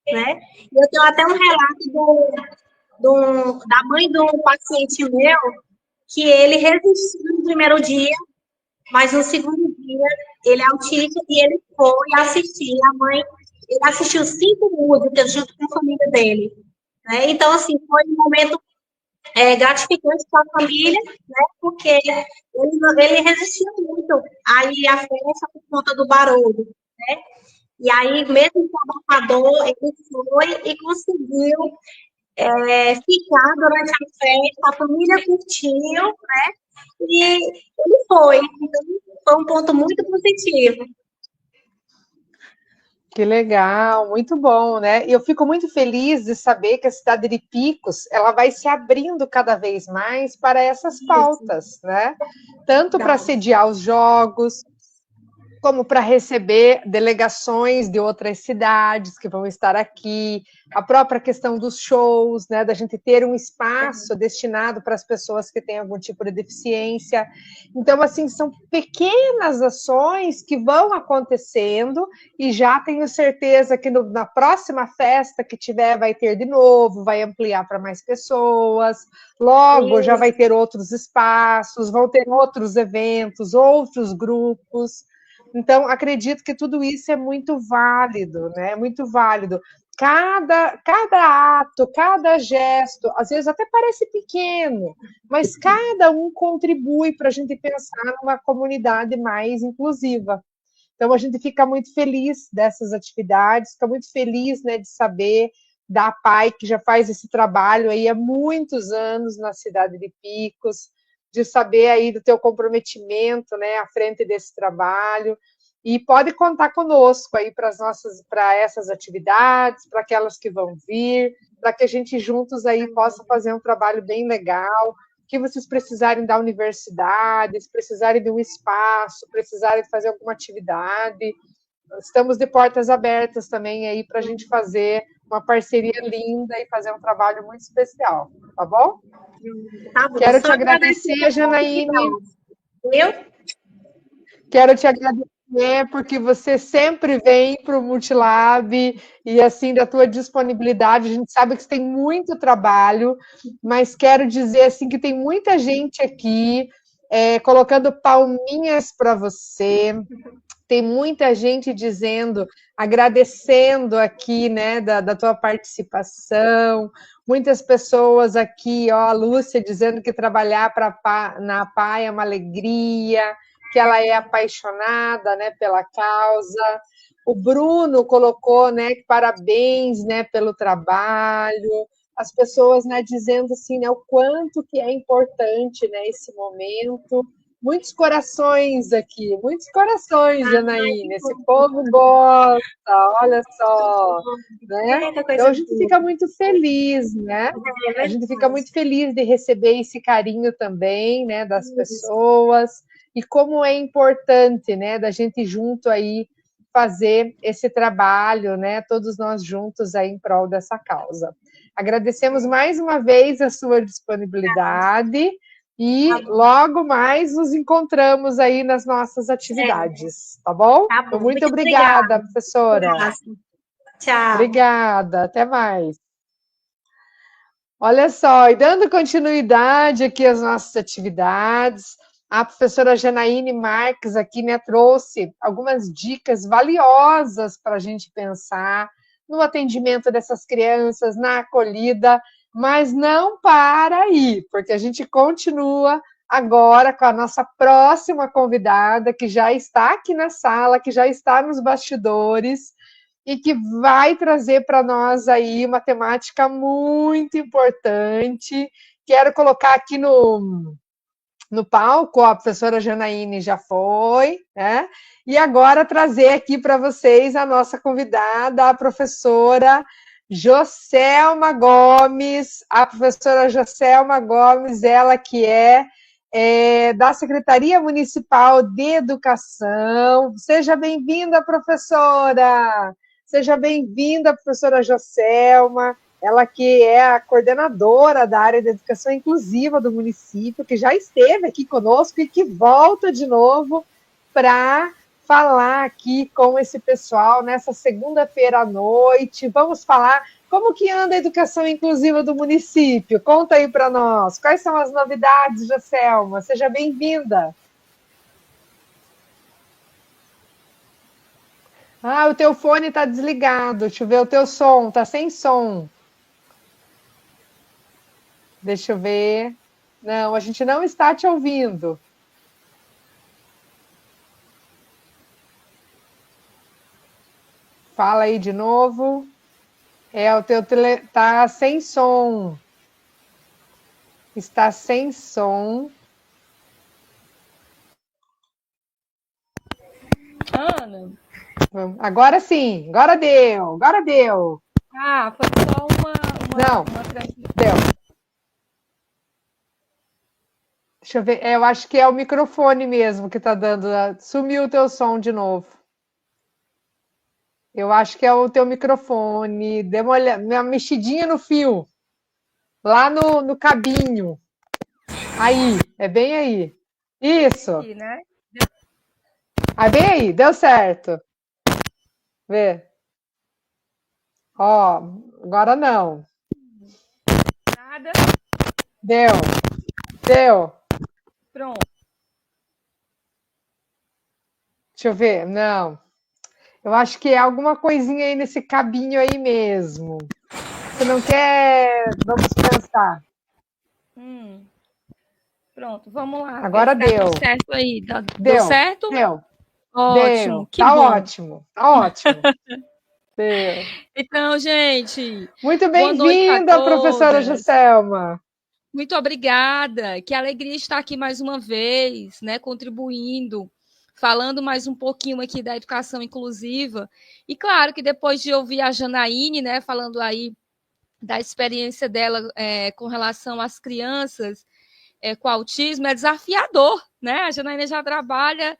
né? E eu tenho até um relato da mãe de um paciente meu, que ele resistiu no primeiro dia, mas no segundo dia ele é autista e ele foi assistir. A mãe, ele assistiu 5 músicas junto com a família dele. Né? Então, assim, foi um momento gratificante para a família, né? Porque ele resistiu muito aí à festa por conta do barulho. Né? E aí, mesmo com o abafador, ele foi e conseguiu ficar durante a festa, a família curtiu, né? E ele foi. Então, foi um ponto muito positivo. Que legal, muito bom, né? E eu fico muito feliz de saber que a cidade de Picos, ela vai se abrindo cada vez mais para essas Isso, pautas, né? Tanto para verdade. sediar os jogos, como para receber delegações de outras cidades que vão estar aqui, a própria questão dos shows, né, da gente ter um espaço destinado para as pessoas que têm algum tipo de deficiência. Então, assim, são pequenas ações que vão acontecendo e já tenho certeza que na próxima festa que tiver vai ter de novo, vai ampliar para mais pessoas, logo já vai Isso, ter outros espaços, vão ter outros eventos, outros grupos. Então, acredito que tudo isso é muito válido, né? É muito válido. Cada ato, cada gesto, às vezes até parece pequeno, mas cada um contribui para a gente pensar numa comunidade mais inclusiva. Então, a gente fica muito feliz dessas atividades, fica muito feliz, né, de saber da PAI, que já faz esse trabalho aí há muitos anos na cidade de Picos, de saber aí do teu comprometimento, né, à frente desse trabalho. E pode contar conosco aí para essas atividades, para aquelas que vão vir, para que a gente juntos aí possa fazer um trabalho bem legal, que vocês precisarem da universidade, se precisarem de um espaço, precisarem fazer alguma atividade, estamos de portas abertas também aí para a gente fazer uma parceria linda e fazer um trabalho muito especial, tá bom? tá bom. Quero Só te agradecer agradecer, a Janaíne, oportunidade. Eu? quero te agradecer porque você sempre vem para o Multilab e assim da tua disponibilidade. A gente sabe que você tem muito trabalho, mas quero dizer assim que tem muita gente aqui colocando palminhas para você. Tem muita gente dizendo, agradecendo aqui, né, da tua participação. Muitas pessoas aqui, ó, a Lúcia dizendo que trabalhar na PAI é uma alegria, que ela é apaixonada, né, pela causa. O Bruno colocou, né, que parabéns, né, pelo trabalho. As pessoas, né, dizendo assim, né, o quanto que é importante, né, esse momento. Muitos corações aqui, muitos corações, Ai, Janaína. que Esse bom. povo gosta, olha só, né? Eita, Então coisa a gente boa. fica muito feliz, né? É A gente fica verdade. muito feliz de receber esse carinho também, né, das pessoas e como é importante, né, da gente junto aí fazer esse trabalho, né, todos nós juntos aí em prol dessa causa. Agradecemos mais uma vez a sua disponibilidade Tá e bom. logo mais nos encontramos aí nas nossas Certo. atividades, tá bom? Tá Então, bom. muito Muito obrigada. obrigada, professora. Abraço. Tchau. Obrigada, até mais. Olha só, e dando continuidade aqui às nossas atividades, a professora Janaíne Marques aqui, né, trouxe algumas dicas valiosas para a gente pensar no atendimento dessas crianças, na acolhida, mas não para aí, porque a gente continua agora com a nossa próxima convidada, que já está aqui na sala, que já está nos bastidores, e que vai trazer para nós aí uma temática muito importante. Quero colocar aqui no palco, ó, a professora Janaíne já foi, né? E agora trazer aqui para vocês a nossa convidada, a professora Joselma Gomes, a professora Joselma Gomes, ela que é da Secretaria Municipal de Educação. Seja bem-vinda, professora! Seja bem-vinda, professora Joselma, ela que é a coordenadora da área de educação inclusiva do município, que já esteve aqui conosco e que volta de novo para falar aqui com esse pessoal nessa segunda-feira à noite. Vamos falar como que anda a educação inclusiva do município. Conta aí para nós. Quais são as novidades, Joselma? Seja bem-vinda. Ah, o teu fone está desligado. Deixa eu ver o teu som. Está sem som. Deixa eu ver. Não, a gente não está te ouvindo. Fala aí de novo. É, o teu tá sem som. Está sem som. Ana, Agora sim, agora deu, agora deu. Ah, foi só Não, uma transmissão. deu. Deixa eu ver, eu acho que é o microfone mesmo que tá dando. Sumiu o teu som de novo. Eu acho que é o teu microfone. Dê uma mexidinha no fio, lá no cabinho. Aí, é bem aí. Isso. Aqui, né? Ah, bem aí, deu certo. Vê. Ó, agora não. Nada. Deu, deu. Pronto. Deixa eu ver. Não. Eu acho que é alguma coisinha aí nesse cabinho aí mesmo. Você não quer? Vamos pensar. Pronto, vamos lá, ver Agora se tá tudo deu. certo aí. Deu Deu, certo? deu, Ótimo, deu. que Tá bom. ótimo, tá ótimo. Deu. Então, gente, Muito boa noite a bem-vinda, professora todas. Juscelma. Muito obrigada. Que alegria estar aqui mais uma vez, né, contribuindo, falando mais um pouquinho aqui da educação inclusiva. E claro que depois de ouvir a Janaíne, né, falando aí da experiência dela com relação às crianças com autismo, é desafiador, né? A Janaína já trabalha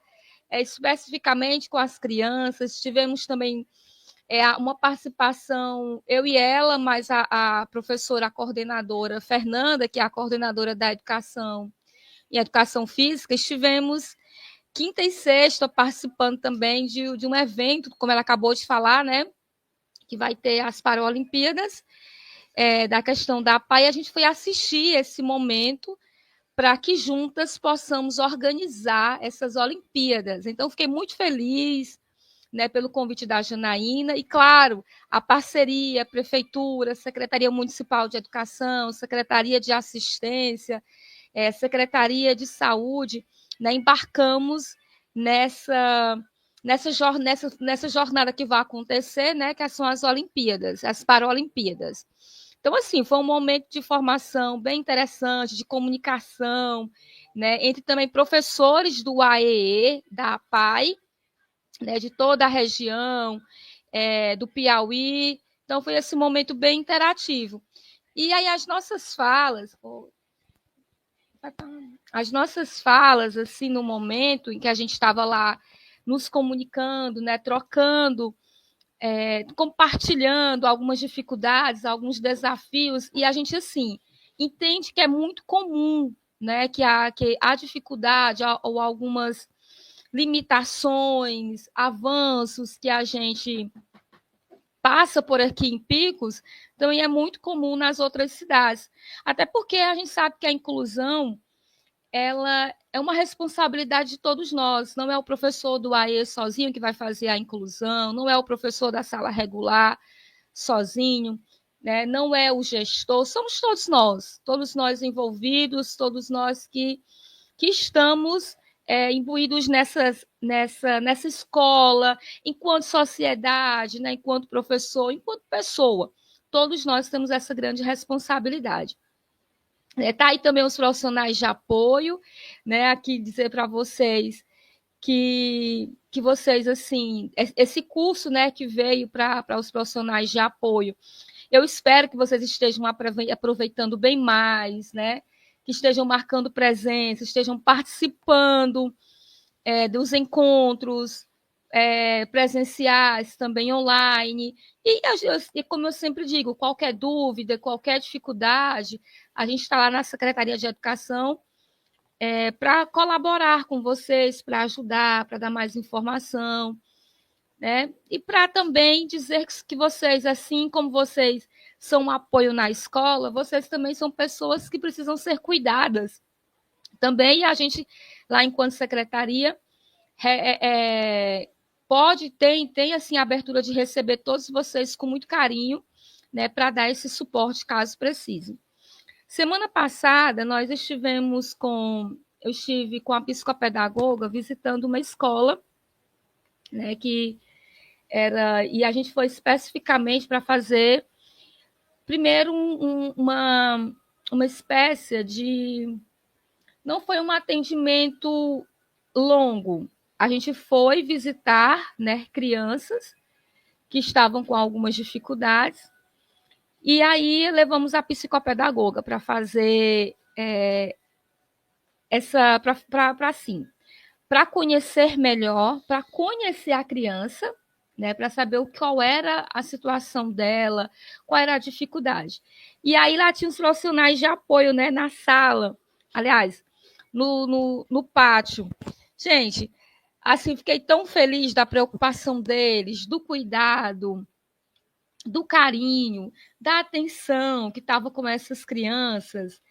especificamente com as crianças. Tivemos também uma participação, eu e ela, mas a professora, a coordenadora Fernanda, que é a coordenadora da educação e educação física, estivemos quinta e sexta participando também de um evento, como ela acabou de falar, né? Que vai ter as Paralimpíadas, da questão da PAI, e a gente foi assistir esse momento para que juntas possamos organizar essas Olimpíadas. Então, fiquei muito feliz, né, pelo convite da Janaína, e, claro, a parceria, Prefeitura, Secretaria Municipal de Educação, Secretaria de Assistência, Secretaria de Saúde, né, embarcamos nessa jornada que vai acontecer, né, que são as Olimpíadas, as Paralimpíadas. Então, assim, foi um momento de formação bem interessante, de comunicação, né, entre também professores do AEE, da APAI, né, de toda a região, do Piauí. Então, foi esse momento bem interativo. E aí, as nossas falas, assim, no momento em que a gente estava lá nos comunicando, né, trocando, compartilhando algumas dificuldades, alguns desafios, e a gente, assim, entende que é muito comum, né, que há dificuldade ou algumas limitações, avanços que a gente passa por aqui em Picos, também é muito comum nas outras cidades. Até porque a gente sabe que a inclusão ela é uma responsabilidade de todos nós. Não é o professor do AE sozinho que vai fazer a inclusão, não é o professor da sala regular sozinho, né? Não é o gestor, somos todos nós envolvidos, todos nós que estamos imbuídos nessa escola, enquanto sociedade, né? Enquanto professor, enquanto pessoa. Todos nós temos essa grande responsabilidade. Tá aí também os profissionais de apoio, né? Aqui dizer para vocês que vocês, assim, esse curso, né, que veio para os profissionais de apoio, eu espero que vocês estejam aproveitando bem mais, né? Que estejam marcando presença, estejam participando dos encontros presenciais, também online. E como eu sempre digo, qualquer dúvida, qualquer dificuldade, a gente está lá na Secretaria de Educação para colaborar com vocês, para ajudar, para dar mais informação, né? E para também dizer que vocês, assim como vocês são um apoio na escola, vocês também são pessoas que precisam ser cuidadas. Também a gente, lá enquanto secretaria, tem assim, a abertura de receber todos vocês com muito carinho, né, para dar esse suporte caso precise. Semana passada, eu estive com a psicopedagoga visitando uma escola, né, e a gente foi especificamente para fazer, primeiro, uma espécie de... Não foi um atendimento longo, a gente foi visitar, né, crianças que estavam com algumas dificuldades, e aí levamos a psicopedagoga para fazer essa, para assim, para conhecer melhor, para conhecer a criança, né, para saber qual era a situação dela, qual era a dificuldade. E aí lá tinha os profissionais de apoio, né, na sala, aliás, no pátio. Gente, assim, fiquei tão feliz da preocupação deles, do cuidado, do carinho, da atenção que estava com essas crianças,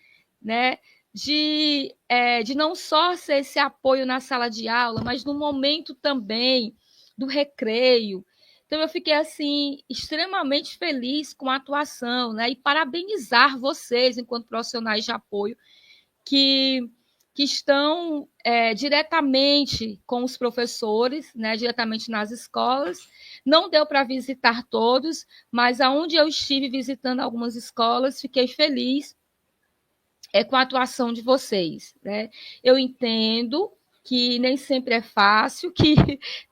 né? De não só ser esse apoio na sala de aula, mas no momento também do recreio. Então, eu fiquei, assim, extremamente feliz com a atuação, né? E parabenizar vocês, enquanto profissionais de apoio, que, que estão diretamente com os professores, né? Diretamente nas escolas. Não deu para visitar todos, mas aonde eu estive visitando algumas escolas, fiquei feliz com a atuação de vocês, né? Eu entendo que nem sempre é fácil, que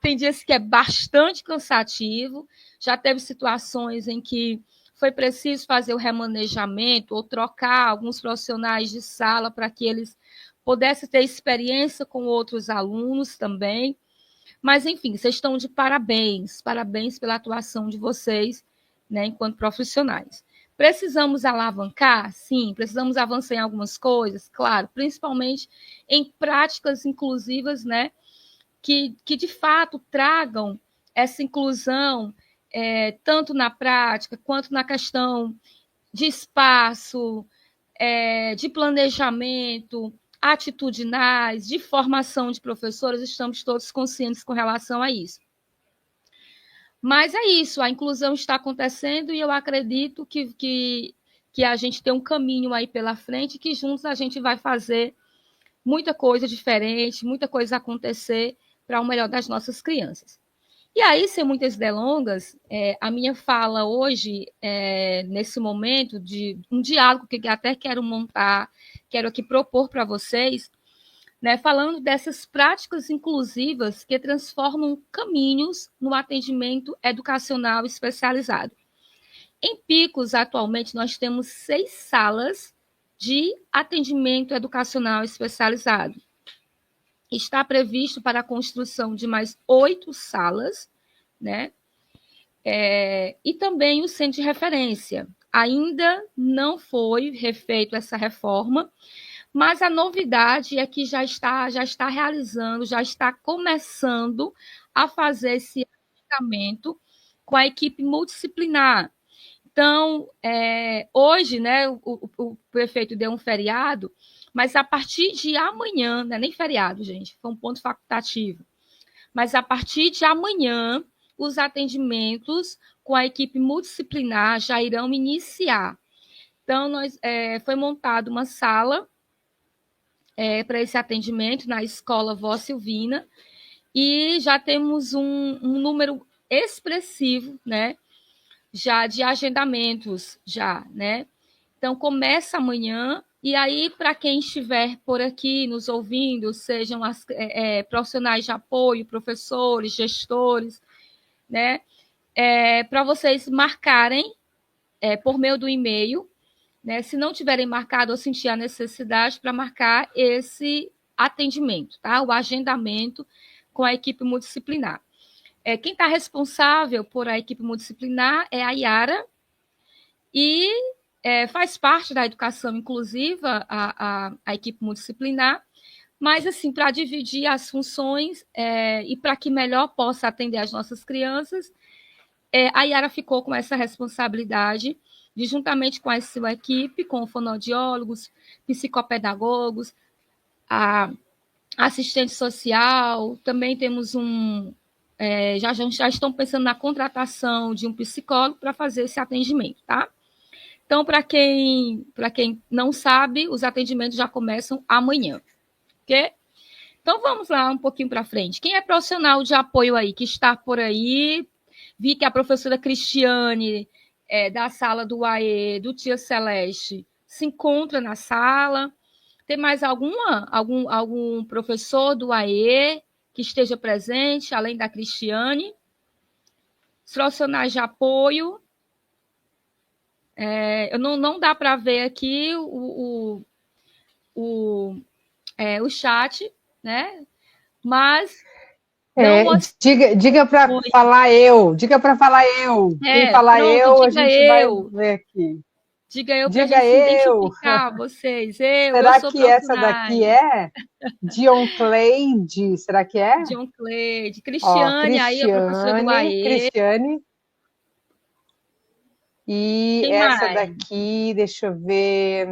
tem dias que é bastante cansativo, já teve situações em que foi preciso fazer o remanejamento ou trocar alguns profissionais de sala para que eles pudessem ter experiência com outros alunos também. Mas, enfim, vocês estão de parabéns, parabéns pela atuação de vocês, né, enquanto profissionais. Precisamos alavancar? Sim. Precisamos avançar em algumas coisas? Claro, principalmente em práticas inclusivas, né, que de fato tragam essa inclusão, tanto na prática quanto na questão de espaço, de planejamento, atitudinais, de formação de professores, estamos todos conscientes com relação a isso. Mas é isso, a inclusão está acontecendo e eu acredito que a gente tem um caminho aí pela frente, que juntos a gente vai fazer muita coisa diferente, muita coisa acontecer para o melhor das nossas crianças. E aí, sem muitas delongas, a minha fala hoje, nesse momento, de um diálogo que até quero montar, quero aqui propor para vocês, né, falando dessas práticas inclusivas que transformam caminhos no atendimento educacional especializado. Em Picos, atualmente, nós temos 6 salas de atendimento educacional especializado. Está previsto para a construção de mais 8 salas, né? E também o centro de referência. Ainda não foi refeita essa reforma, mas a novidade é que já está realizando, já está começando a fazer esse alinhamento com a equipe multidisciplinar. Então, hoje, né, o prefeito deu um feriado, mas a partir de amanhã, não é nem feriado, gente, foi um ponto facultativo, mas a partir de amanhã, os atendimentos com a equipe multidisciplinar já irão iniciar. Então, foi montada uma sala para esse atendimento na escola Vó Silvina, e já temos um número expressivo, né, já de agendamentos, já, né? Então, começa amanhã, e aí, para quem estiver por aqui nos ouvindo, sejam profissionais de apoio, professores, gestores, né? Para vocês marcarem por meio do e-mail, né? Se não tiverem marcado ou sentir a necessidade, para marcar esse atendimento, tá? O agendamento com a equipe multidisciplinar. Quem está responsável por a equipe multidisciplinar é a Yara, e faz parte da educação inclusiva a equipe multidisciplinar, mas, assim, para dividir as funções e para que melhor possa atender as nossas crianças, a Yara ficou com essa responsabilidade de, juntamente com a sua equipe, com fonoaudiólogos, psicopedagogos, a assistente social, também temos já estão pensando na contratação de um psicólogo para fazer esse atendimento, tá? Então, para quem não sabe, os atendimentos já começam amanhã, ok? Então, vamos lá um pouquinho para frente. Quem é profissional de apoio aí, que está por aí? Vi que a professora Cristiane, da sala do AE, do Tia Celeste, se encontra na sala. Tem mais algum professor do AE que esteja presente, além da Cristiane. Os profissionais de apoio. Não dá para ver aqui o chat, né? Mas diga para falar eu. Diga para falar eu. Quem falar pronto, eu, a gente vai ver aqui. Diga eu para a gente se identificar, vocês. Será eu sou que essa daqui é Dion Cleide? Será que é? Dion Cleide. Cristiane, aí a professora do AE. Cristiane. E quem essa mais? daqui, deixa eu ver.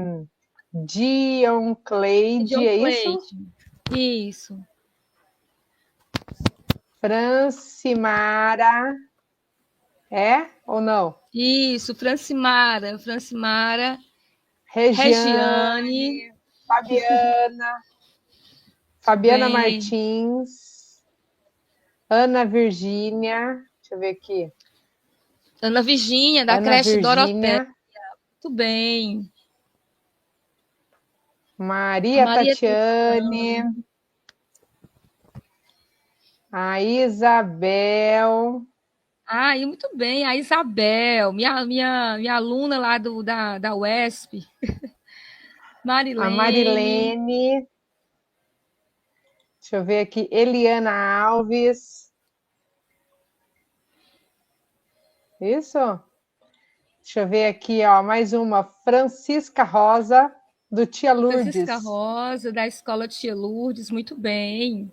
Dion Cleide, é isso? Isso. Francimara. É ou não? Isso, Francimara. Regiane. Fabiana Martins. Ana Virgínia. Deixa eu ver aqui. Ana Virgínia, da creche Doroteia. Muito bem. Maria Tatiane. A Isabel. Muito bem. A Isabel, minha aluna lá da UESP. Marilene. A Marilene. Deixa eu ver aqui. Eliana Alves. Isso? Deixa eu ver aqui, ó, mais uma. Francisca Rosa, do Tia Lourdes. Francisca Rosa, da Escola Tia Lourdes, muito bem.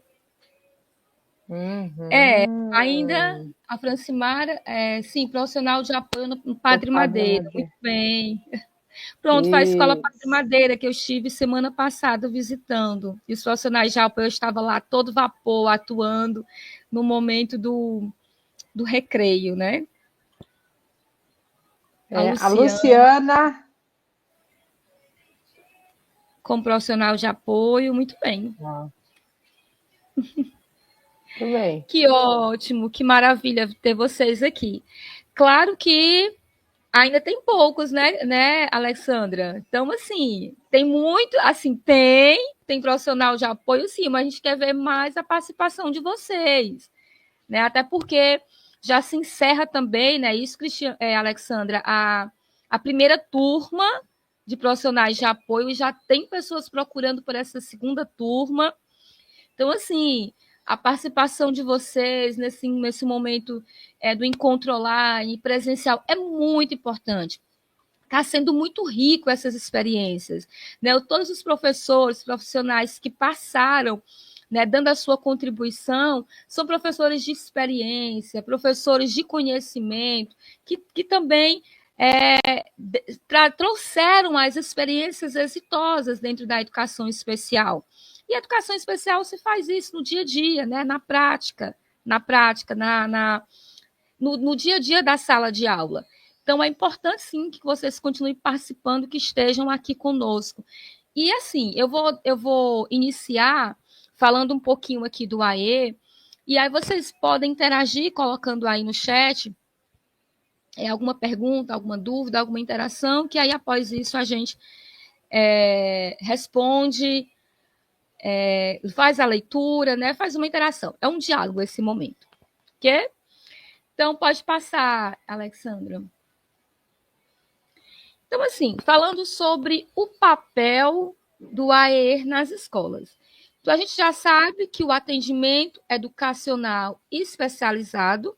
Ainda a Francimara, sim, profissional de apoio no Padre Madeira, muito bem. Pronto, foi a Escola Padre Madeira que eu estive semana passada visitando. E os profissionais de apoio estavam lá todo vapor, atuando no momento do recreio, né? A Luciana. Como profissional de apoio, muito bem. Muito bem. Que ótimo, que maravilha ter vocês aqui. Claro que ainda tem poucos, né, Alexandra? Então, assim, tem muito, assim, tem profissional de apoio, sim, mas a gente quer ver mais a participação de vocês, né? Até porque já se encerra também, né, isso, Alexandra, a primeira turma de profissionais de apoio, e já tem pessoas procurando por essa segunda turma. Então, assim, a participação de vocês nesse momento do encontro online, presencial, é muito importante. Está sendo muito rico essas experiências. Né? Todos os profissionais que passaram, né, dando a sua contribuição, são professores de experiência, professores de conhecimento, que também trouxeram as experiências exitosas dentro da educação especial. E a educação especial se faz isso no dia a dia, né? na prática, no dia a dia da sala de aula. Então, é importante, sim, que vocês continuem participando, que estejam aqui conosco. E, assim, eu vou iniciar falando um pouquinho aqui do AE, e aí vocês podem interagir colocando aí no chat alguma pergunta, alguma dúvida, alguma interação, que aí, após isso, a gente responde, faz a leitura, né? Faz uma interação. É um diálogo esse momento. Ok? Então, pode passar, Alexandra. Então, assim, falando sobre o papel do AER nas escolas. Então, a gente já sabe que o atendimento educacional especializado,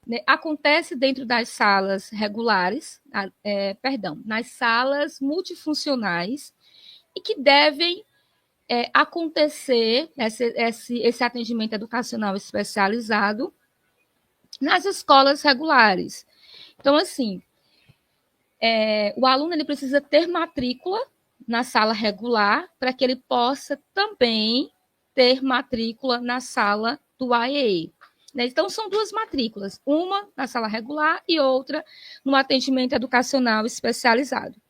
né, acontece dentro das salas regulares, nas salas multifuncionais, e que devem acontecer esse atendimento educacional especializado nas escolas regulares. Então, assim, o aluno ele precisa ter matrícula na sala regular para que ele possa também ter matrícula na sala do AEE. Então, são duas matrículas, uma na sala regular e outra no atendimento educacional especializado.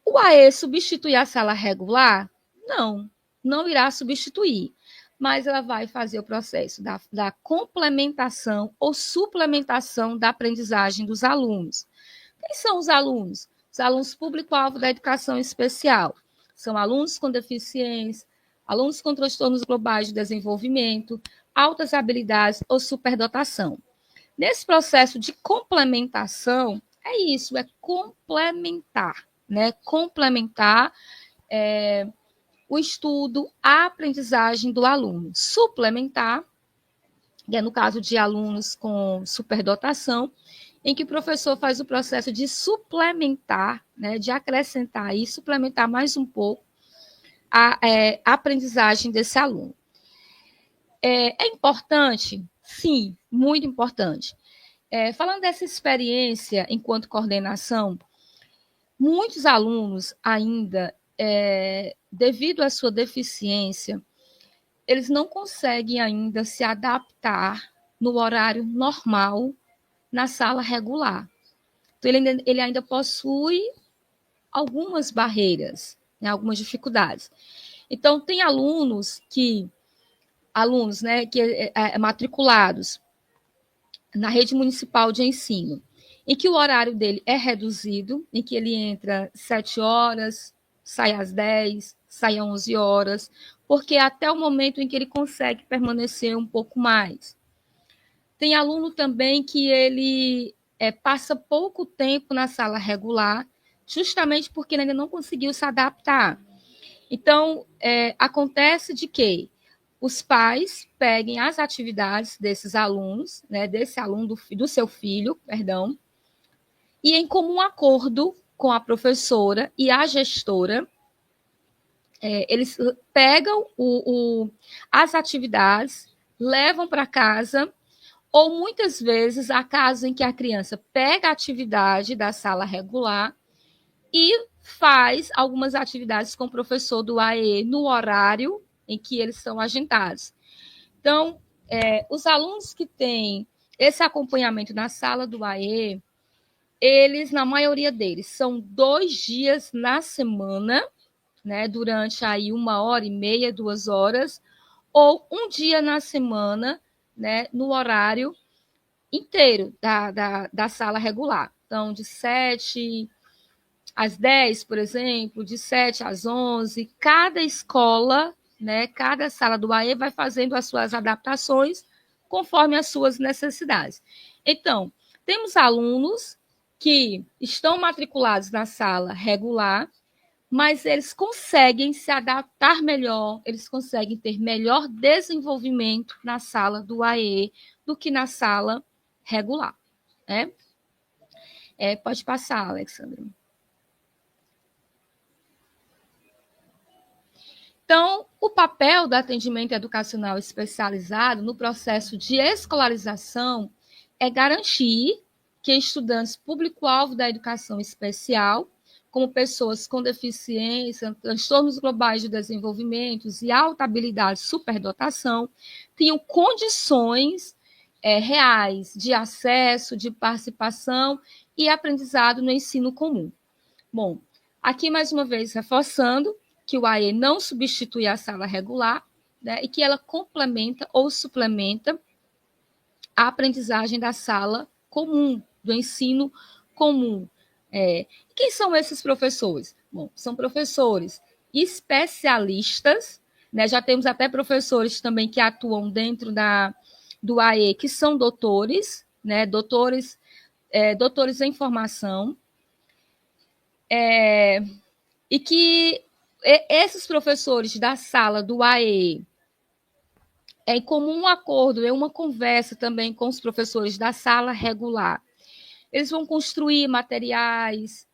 O AE substitui a sala regular? Não irá substituir, mas ela vai fazer o processo da complementação ou suplementação da aprendizagem dos alunos. Quem são os alunos? Os alunos público-alvo da educação especial. São alunos com deficiência, alunos com transtornos globais de desenvolvimento, altas habilidades ou superdotação. Nesse processo de complementação, é isso, é complementar, né? Complementar o estudo, a aprendizagem do aluno. Suplementar, que é no caso de alunos com superdotação, em que o professor faz o processo de suplementar, né, de acrescentar e suplementar mais um pouco a aprendizagem desse aluno. É importante? Sim, muito importante. Falando dessa experiência enquanto coordenação, muitos alunos ainda, devido à sua deficiência, eles não conseguem ainda se adaptar no horário normal na sala regular. Então, ele ainda possui algumas barreiras, né, algumas dificuldades. Então, tem alunos, né, que matriculados na rede municipal de ensino, em que o horário dele é reduzido, em que ele entra 7 horas, sai às 10, sai às 11 horas, porque até o momento em que ele consegue permanecer um pouco mais. Tem aluno também que ele passa pouco tempo na sala regular, justamente porque ele ainda não conseguiu se adaptar. Então, acontece de que os pais peguem as atividades desses alunos, né, desse aluno, do seu filho, perdão, e em comum acordo com a professora e a gestora, eles pegam as atividades, levam para casa, ou muitas vezes a casa em que a criança pega a atividade da sala regular e faz algumas atividades com o professor do AE no horário em que eles são agendados. Então, os alunos que têm esse acompanhamento na sala do AE, eles, na maioria deles, são 2 dias na semana, né, durante aí 1h30, 2 horas, ou 1 dia na semana, né, no horário inteiro da sala regular. Então, de 7 às 10, por exemplo, de 7 às 11, cada escola, né, cada sala do AE vai fazendo as suas adaptações conforme as suas necessidades. Então, temos alunos que estão matriculados na sala regular, mas eles conseguem se adaptar melhor, eles conseguem ter melhor desenvolvimento na sala do AE do que na sala regular, né? Pode passar, Alexandre. Então, o papel do atendimento educacional especializado no processo de escolarização é garantir que estudantes público-alvo da educação especial, como pessoas com deficiência, transtornos globais de desenvolvimento e alta habilidade, superdotação, tenham condições reais de acesso, de participação e aprendizado no ensino comum. Bom, aqui mais uma vez reforçando que o AE não substitui a sala regular, né, e que ela complementa ou suplementa a aprendizagem da sala comum, do ensino comum. Quem são esses professores? Bom, são professores especialistas, né, já temos até professores também que atuam dentro do AE, que são doutores, né, doutores em formação, e que esses professores da sala do AE, em comum acordo, uma conversa também com os professores da sala regular, eles vão construir materiais,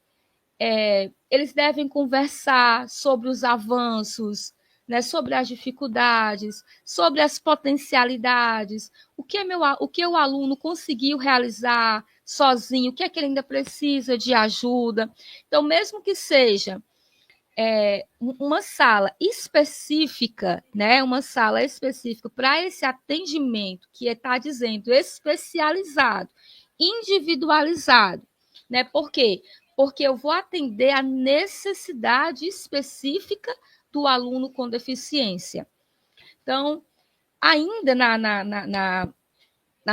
eles devem conversar sobre os avanços, né, sobre as dificuldades, sobre as potencialidades, o que o aluno conseguiu realizar sozinho, o que é que ele ainda precisa de ajuda. Então, mesmo que seja uma sala específica, né, uma sala específica para esse atendimento que está dizendo especializado, individualizado, né? Por quê? Porque eu vou atender a necessidade específica do aluno com deficiência. Então, ainda na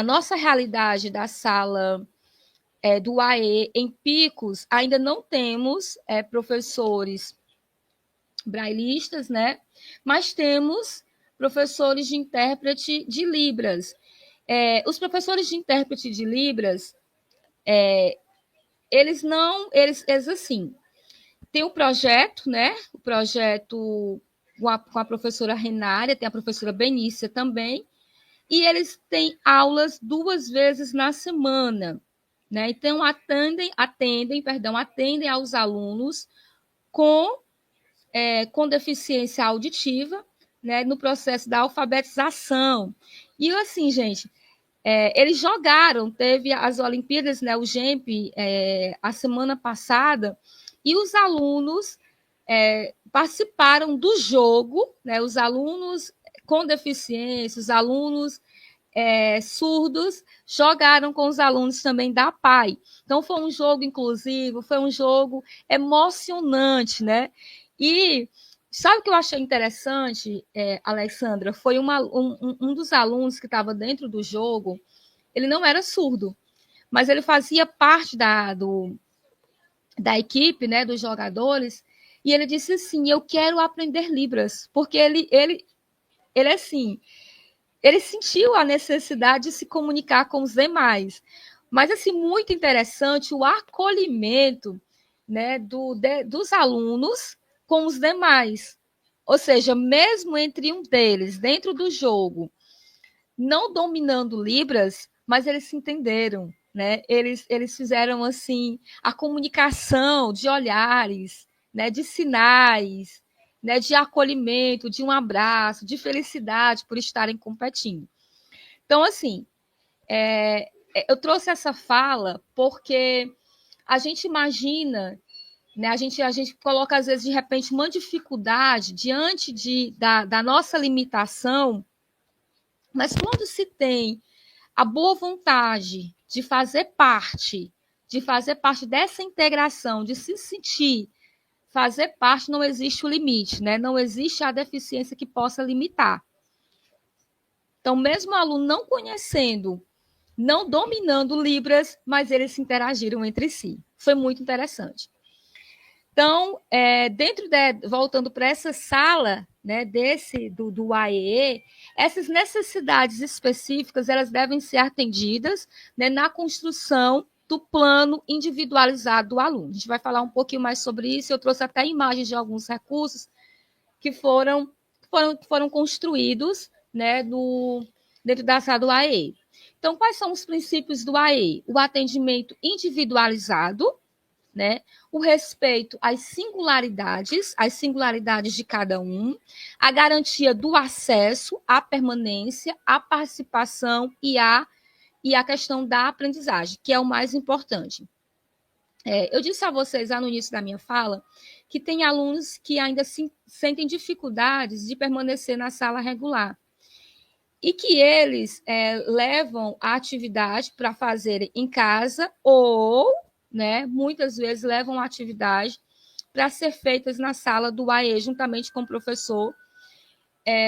nossa realidade da sala do AE em Picos, ainda não temos professores brailistas, né? Mas temos professores de intérprete de Libras. Os professores de intérprete de Libras, eles assim, tem o projeto, né? O projeto com a professora Renária, tem a professora Benícia também, e eles têm aulas 2 vezes na semana, né? Então atendem aos alunos com deficiência auditiva, né, no processo da alfabetização. E assim, gente, eles jogaram, teve as Olimpíadas, né, o GEMP, a semana passada, e os alunos participaram do jogo, né, os alunos com deficiência, os alunos surdos, jogaram com os alunos também da PAI. Então, foi um jogo inclusivo, foi um jogo emocionante, né? E sabe o que eu achei interessante, Alexandra? Foi um dos alunos que estava dentro do jogo, ele não era surdo, mas ele fazia parte da equipe, né, dos jogadores, e ele disse assim, eu quero aprender Libras, porque ele assim, ele sentiu a necessidade de se comunicar com os demais. Mas, assim, muito interessante o acolhimento, né, dos alunos com os demais. Ou seja, mesmo entre um deles, dentro do jogo, não dominando Libras, mas eles se entenderam, né? Eles fizeram, assim, a comunicação de olhares, né, de sinais, né, de acolhimento, de um abraço, de felicidade por estarem competindo. Então, assim, eu trouxe essa fala porque a gente imagina, né, a gente coloca, às vezes, de repente, uma dificuldade diante da nossa limitação, mas quando se tem a boa vontade de fazer parte dessa integração, de se sentir fazer parte, não existe o limite, né? Não existe a deficiência que possa limitar. Então, mesmo o aluno não conhecendo, não dominando Libras, mas eles se interagiram entre si. Foi muito interessante. Então, voltando para essa sala, né, do AEE, essas necessidades específicas elas devem ser atendidas, né, na construção do plano individualizado do aluno. A gente vai falar um pouquinho mais sobre isso. Eu trouxe até imagens de alguns recursos que foram construídos, né, dentro da sala do AEE. Então, quais são os princípios do AEE? O atendimento individualizado, né? O respeito às singularidades de cada um, a garantia do acesso, à permanência, à participação e a questão da aprendizagem, que é o mais importante. Eu disse a vocês lá no início da minha fala que tem alunos que ainda sentem dificuldades de permanecer na sala regular e que eles levam a atividade para fazer em casa ou, né, muitas vezes levam a atividade para ser feitas na sala do AE, juntamente com o professor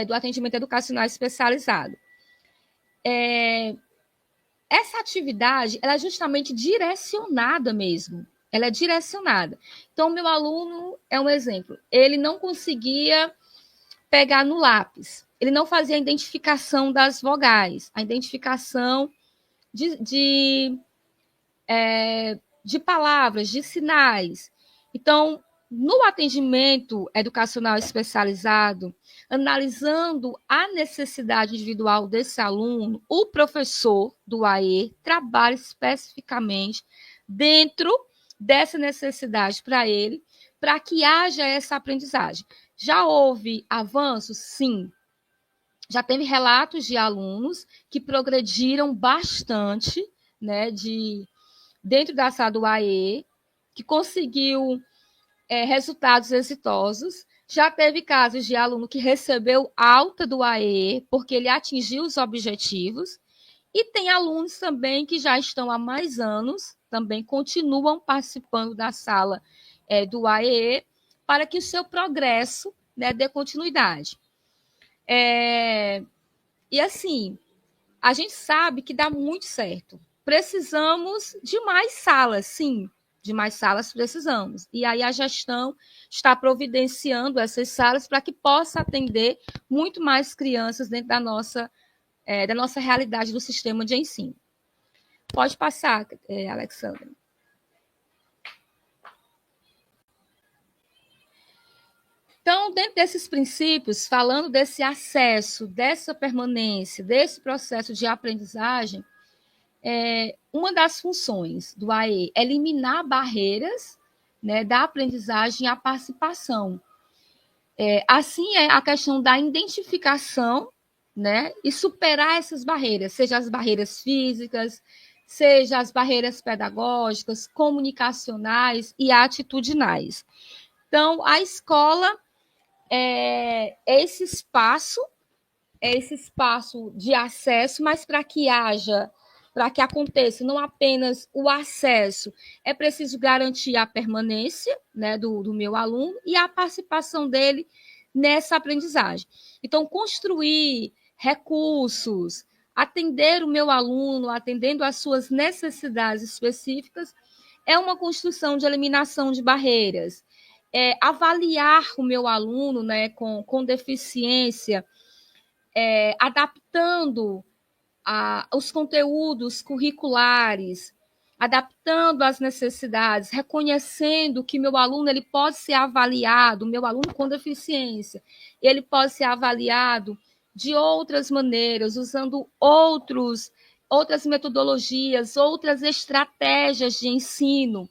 do atendimento educacional especializado. Essa atividade ela é justamente direcionada mesmo. Ela é direcionada. Então, meu aluno é um exemplo. Ele não conseguia pegar no lápis. Ele não fazia a identificação das vogais, a identificação de palavras, de sinais. Então, no atendimento educacional especializado, analisando a necessidade individual desse aluno, o professor do AE trabalha especificamente dentro dessa necessidade para ele, para que haja essa aprendizagem. Já houve avanços? Sim. Já teve relatos de alunos que progrediram bastante, né, dentro da sala do AE, que conseguiu resultados exitosos. Já teve casos de aluno que recebeu alta do AE porque ele atingiu os objetivos. E tem alunos também que já estão há mais anos, também continuam participando da sala do AE para que o seu progresso, né, dê continuidade. E assim, a gente sabe que dá muito certo. Precisamos de mais salas, sim, de mais salas precisamos. E aí a gestão está providenciando essas salas para que possa atender muito mais crianças dentro da nossa realidade do sistema de ensino. Pode passar, Alexandra. Então, dentro desses princípios, falando desse acesso, dessa permanência, desse processo de aprendizagem, uma das funções do AE é eliminar barreiras, né, da aprendizagem à participação. Assim, é a questão da identificação, né, e superar essas barreiras, seja as barreiras físicas, seja as barreiras pedagógicas, comunicacionais e atitudinais. Então, a escola é esse espaço de acesso, mas para que aconteça não apenas o acesso, é preciso garantir a permanência, né, do meu aluno e a participação dele nessa aprendizagem. Então, construir recursos, atender o meu aluno, atendendo às suas necessidades específicas, é uma construção de eliminação de barreiras. Avaliar o meu aluno, né, com deficiência, adaptando os conteúdos curriculares, adaptando às necessidades, reconhecendo que meu aluno ele pode ser avaliado, meu aluno com deficiência, ele pode ser avaliado de outras maneiras, usando outras metodologias, outras estratégias de ensino,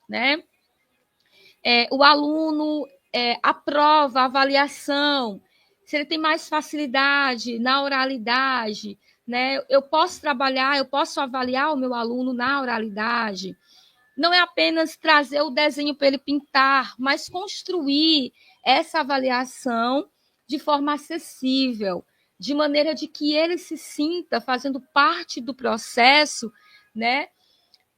né? O aluno aprova a avaliação, se ele tem mais facilidade na oralidade, né? Eu posso avaliar o meu aluno na oralidade. Não é apenas trazer o desenho para ele pintar, mas construir essa avaliação de forma acessível, de maneira de que ele se sinta fazendo parte do processo, né?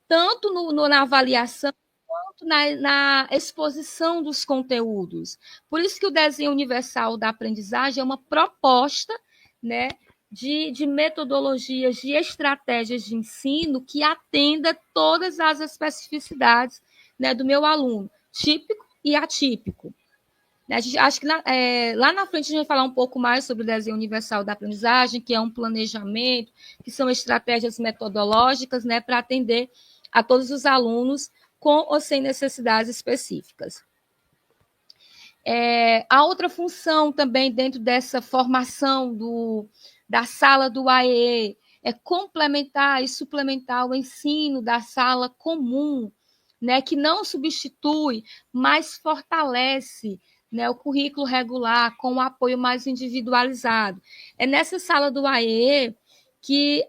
Tanto na avaliação, quanto na exposição dos conteúdos. Por isso que o desenho universal da aprendizagem é uma proposta, né, de metodologias, de estratégias de ensino que atenda todas as especificidades, né, do meu aluno, típico e atípico. Acho que lá na frente a gente vai falar um pouco mais sobre o desenho universal da aprendizagem, que é um planejamento, que são estratégias metodológicas, né, para atender a todos os alunos com ou sem necessidades específicas. A outra função também dentro dessa formação da sala do AE é complementar e suplementar o ensino da sala comum, né, que não substitui, mas fortalece, né, o currículo regular com um apoio mais individualizado. É nessa sala do AE que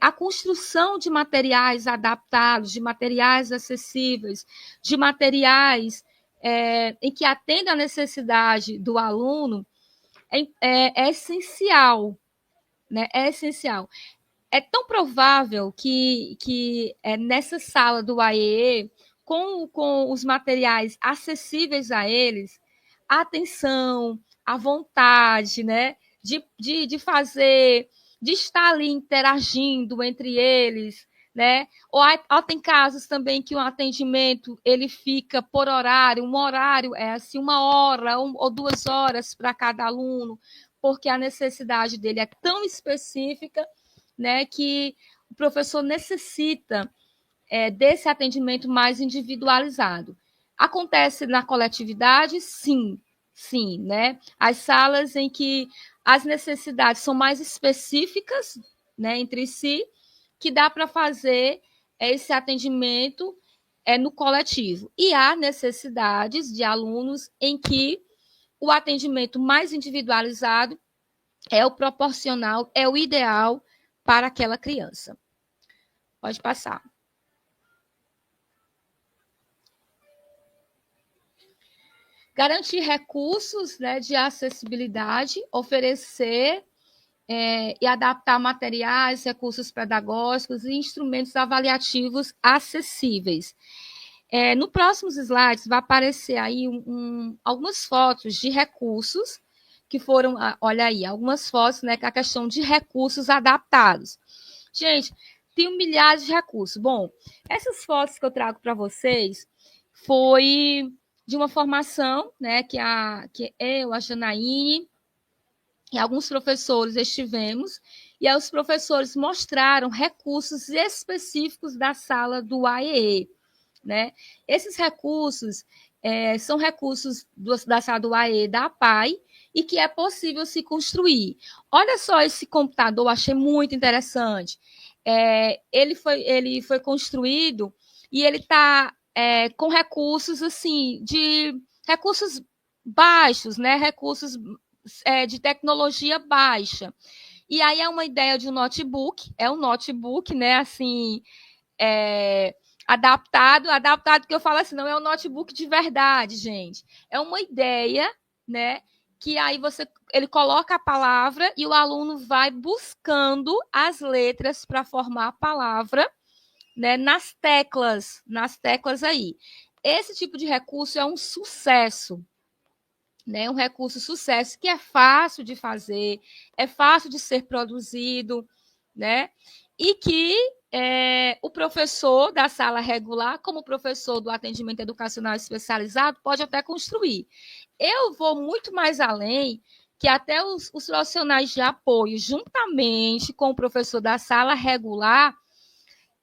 a construção de materiais adaptados, de materiais acessíveis, de materiais em que atenda a necessidade do aluno, é essencial, né? É essencial. É tão provável que nessa sala do AEE, com os materiais acessíveis a eles, a atenção, a vontade, né, de fazer, de estar ali interagindo entre eles, né? Ou tem casos também que o atendimento ele fica por horário, um horário é assim 1 hora ou 2 horas para cada aluno, porque a necessidade dele é tão específica, né, que o professor necessita desse atendimento mais individualizado. Acontece na coletividade? Sim, né? As salas em que as necessidades são mais específicas, né, entre si, que dá para fazer esse atendimento no coletivo. E há necessidades de alunos em que o atendimento mais individualizado é o proporcional, é o ideal para aquela criança. Pode passar. Garantir recursos, né, de acessibilidade, oferecer e adaptar materiais, recursos pedagógicos e instrumentos avaliativos acessíveis. No próximos slides vai aparecer aí algumas fotos de recursos que foram, olha aí, algumas fotos, né, com a questão de recursos adaptados. Gente, tenho milhares de recursos. Bom, essas fotos que eu trago para vocês foi de uma formação, né, que eu, a Janaíne e alguns professores estivemos, e aí os professores mostraram recursos específicos da sala do AEE, né? Esses recursos são recursos da sala do AEE da APAE e que é possível se construir. Olha só esse computador, achei muito interessante. Ele foi construído e ele está com recursos assim de recursos baixos, né? Recursos de tecnologia baixa. E aí é uma ideia de um notebook, né? Assim, adaptado que eu falo assim, não é um notebook de verdade, gente. É uma ideia, né? Que aí ele coloca a palavra e o aluno vai buscando as letras para formar a palavra, né? Nas teclas aí. Esse tipo de recurso é um sucesso, né? Um recurso sucesso que é fácil de fazer, é fácil de ser produzido, né? E que o professor da sala regular, como o professor do atendimento educacional especializado, pode até construir. Eu vou muito mais além, que até os profissionais de apoio, juntamente com o professor da sala regular,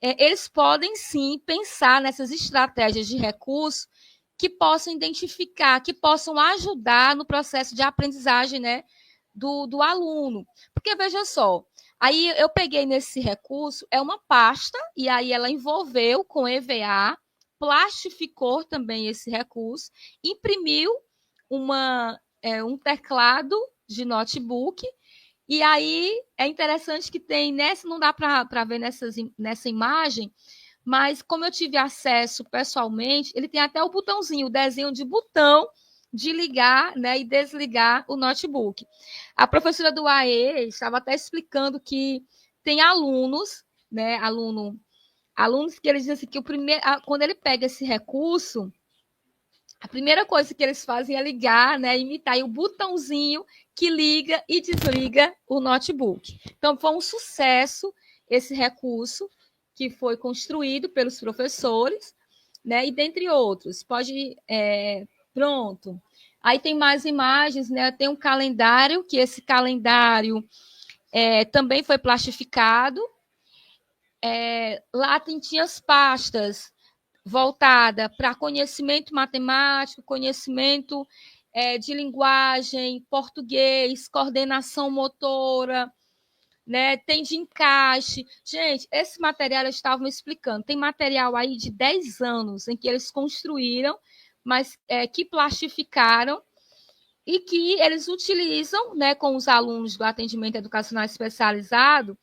eles podem sim pensar nessas estratégias de recurso que possam identificar, que possam ajudar no processo de aprendizagem, né, do aluno. Porque, veja só, aí eu peguei nesse recurso, é uma pasta, e aí ela envolveu com EVA, plastificou também esse recurso, imprimiu um teclado de notebook, e aí é interessante que tem, não dá para ver nessa imagem, mas como eu tive acesso pessoalmente, ele tem até o botãozinho, o desenho de botão de ligar, né, e desligar o notebook. A professora do AE estava até explicando que tem alunos, né, alunos que eles dizem assim, que quando ele pega esse recurso, a primeira coisa que eles fazem é ligar, né, imitar o botãozinho que liga e desliga o notebook. Então, foi um sucesso esse recurso que foi construído pelos professores, né, e dentre outros. Pronto. Aí tem mais imagens, né, tem um calendário, que esse calendário também foi plastificado. Lá tinha as pastas voltada para conhecimento matemático, conhecimento de linguagem, português, coordenação motora, né? Tem de encaixe. Gente, esse material eles estavam explicando. Tem material aí de 10 anos em que eles construíram, mas que plastificaram e que eles utilizam, né, com os alunos do atendimento educacional especializado,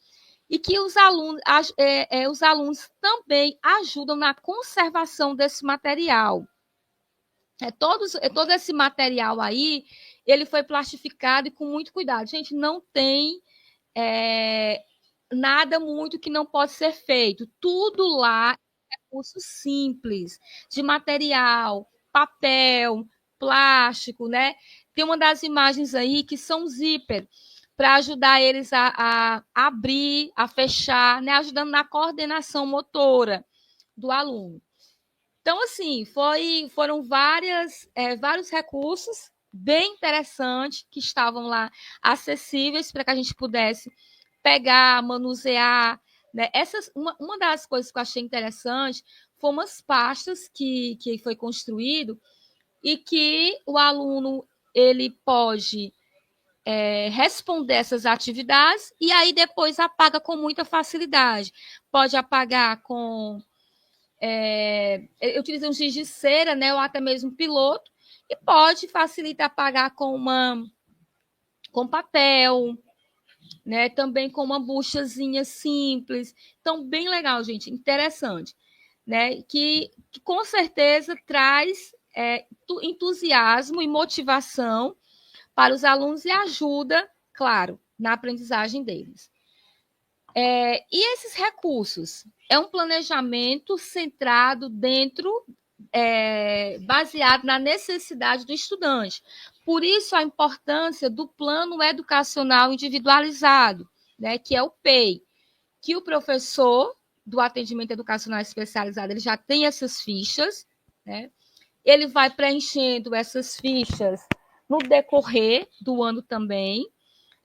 e que os alunos também ajudam na conservação desse material. Todo esse material aí, ele foi plastificado e com muito cuidado. Gente, não tem nada muito que não pode ser feito. Tudo lá é recurso simples, de material, papel, plástico, né? Tem uma das imagens aí que são zíper, para ajudar eles a abrir, a fechar, né? Ajudando na coordenação motora do aluno. Então, assim, foram vários recursos bem interessantes que estavam lá acessíveis para que a gente pudesse pegar, manusear, né? Uma das coisas que eu achei interessante foi umas pastas que foi construído e que o aluno ele pode responder essas atividades e aí depois apaga com muita facilidade. Pode apagar com... eu utilizei um giz de cera, né, ou até mesmo piloto, e pode facilitar apagar com papel, né, também com uma buchazinha simples. Então, bem legal, gente, interessante, né, que com certeza traz entusiasmo e motivação para os alunos e ajuda, claro, na aprendizagem deles. E esses recursos? É um planejamento centrado baseado na necessidade do estudante. Por isso, a importância do plano educacional individualizado, né, que é o PEI, que o professor, do atendimento educacional especializado, ele já tem essas fichas, né? Ele vai preenchendo essas fichas no decorrer do ano também.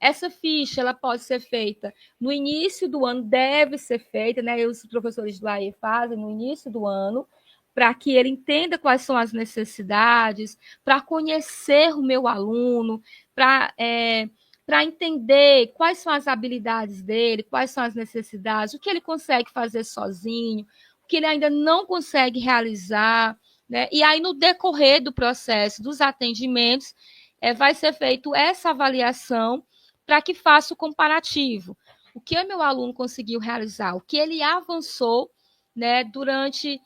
Essa ficha ela pode ser feita no início do ano, deve ser feita, né? Os professores do AE fazem no início do ano, para que ele entenda quais são as necessidades, para conhecer o meu aluno, para entender quais são as habilidades dele, quais são as necessidades, o que ele consegue fazer sozinho, o que ele ainda não consegue realizar, né? E aí, no decorrer do processo dos atendimentos, vai ser feita essa avaliação para que faça o comparativo. O que o meu aluno conseguiu realizar, o que ele avançou, né, durante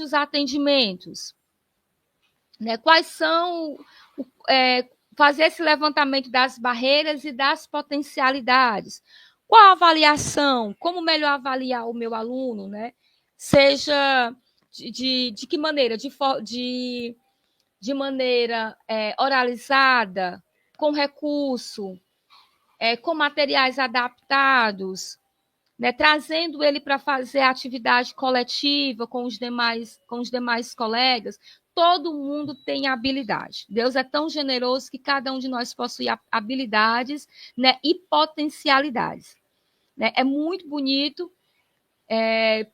os atendimentos, né? Quais são, fazer esse levantamento das barreiras e das potencialidades. Qual a avaliação? Como melhor avaliar o meu aluno, né? Seja de que maneira? De maneira oralizada, com recurso, com materiais adaptados, né, trazendo ele para fazer atividade coletiva com os demais colegas. Todo mundo tem habilidade. Deus é tão generoso que cada um de nós possui habilidades, né, e potencialidades. Né? É muito bonito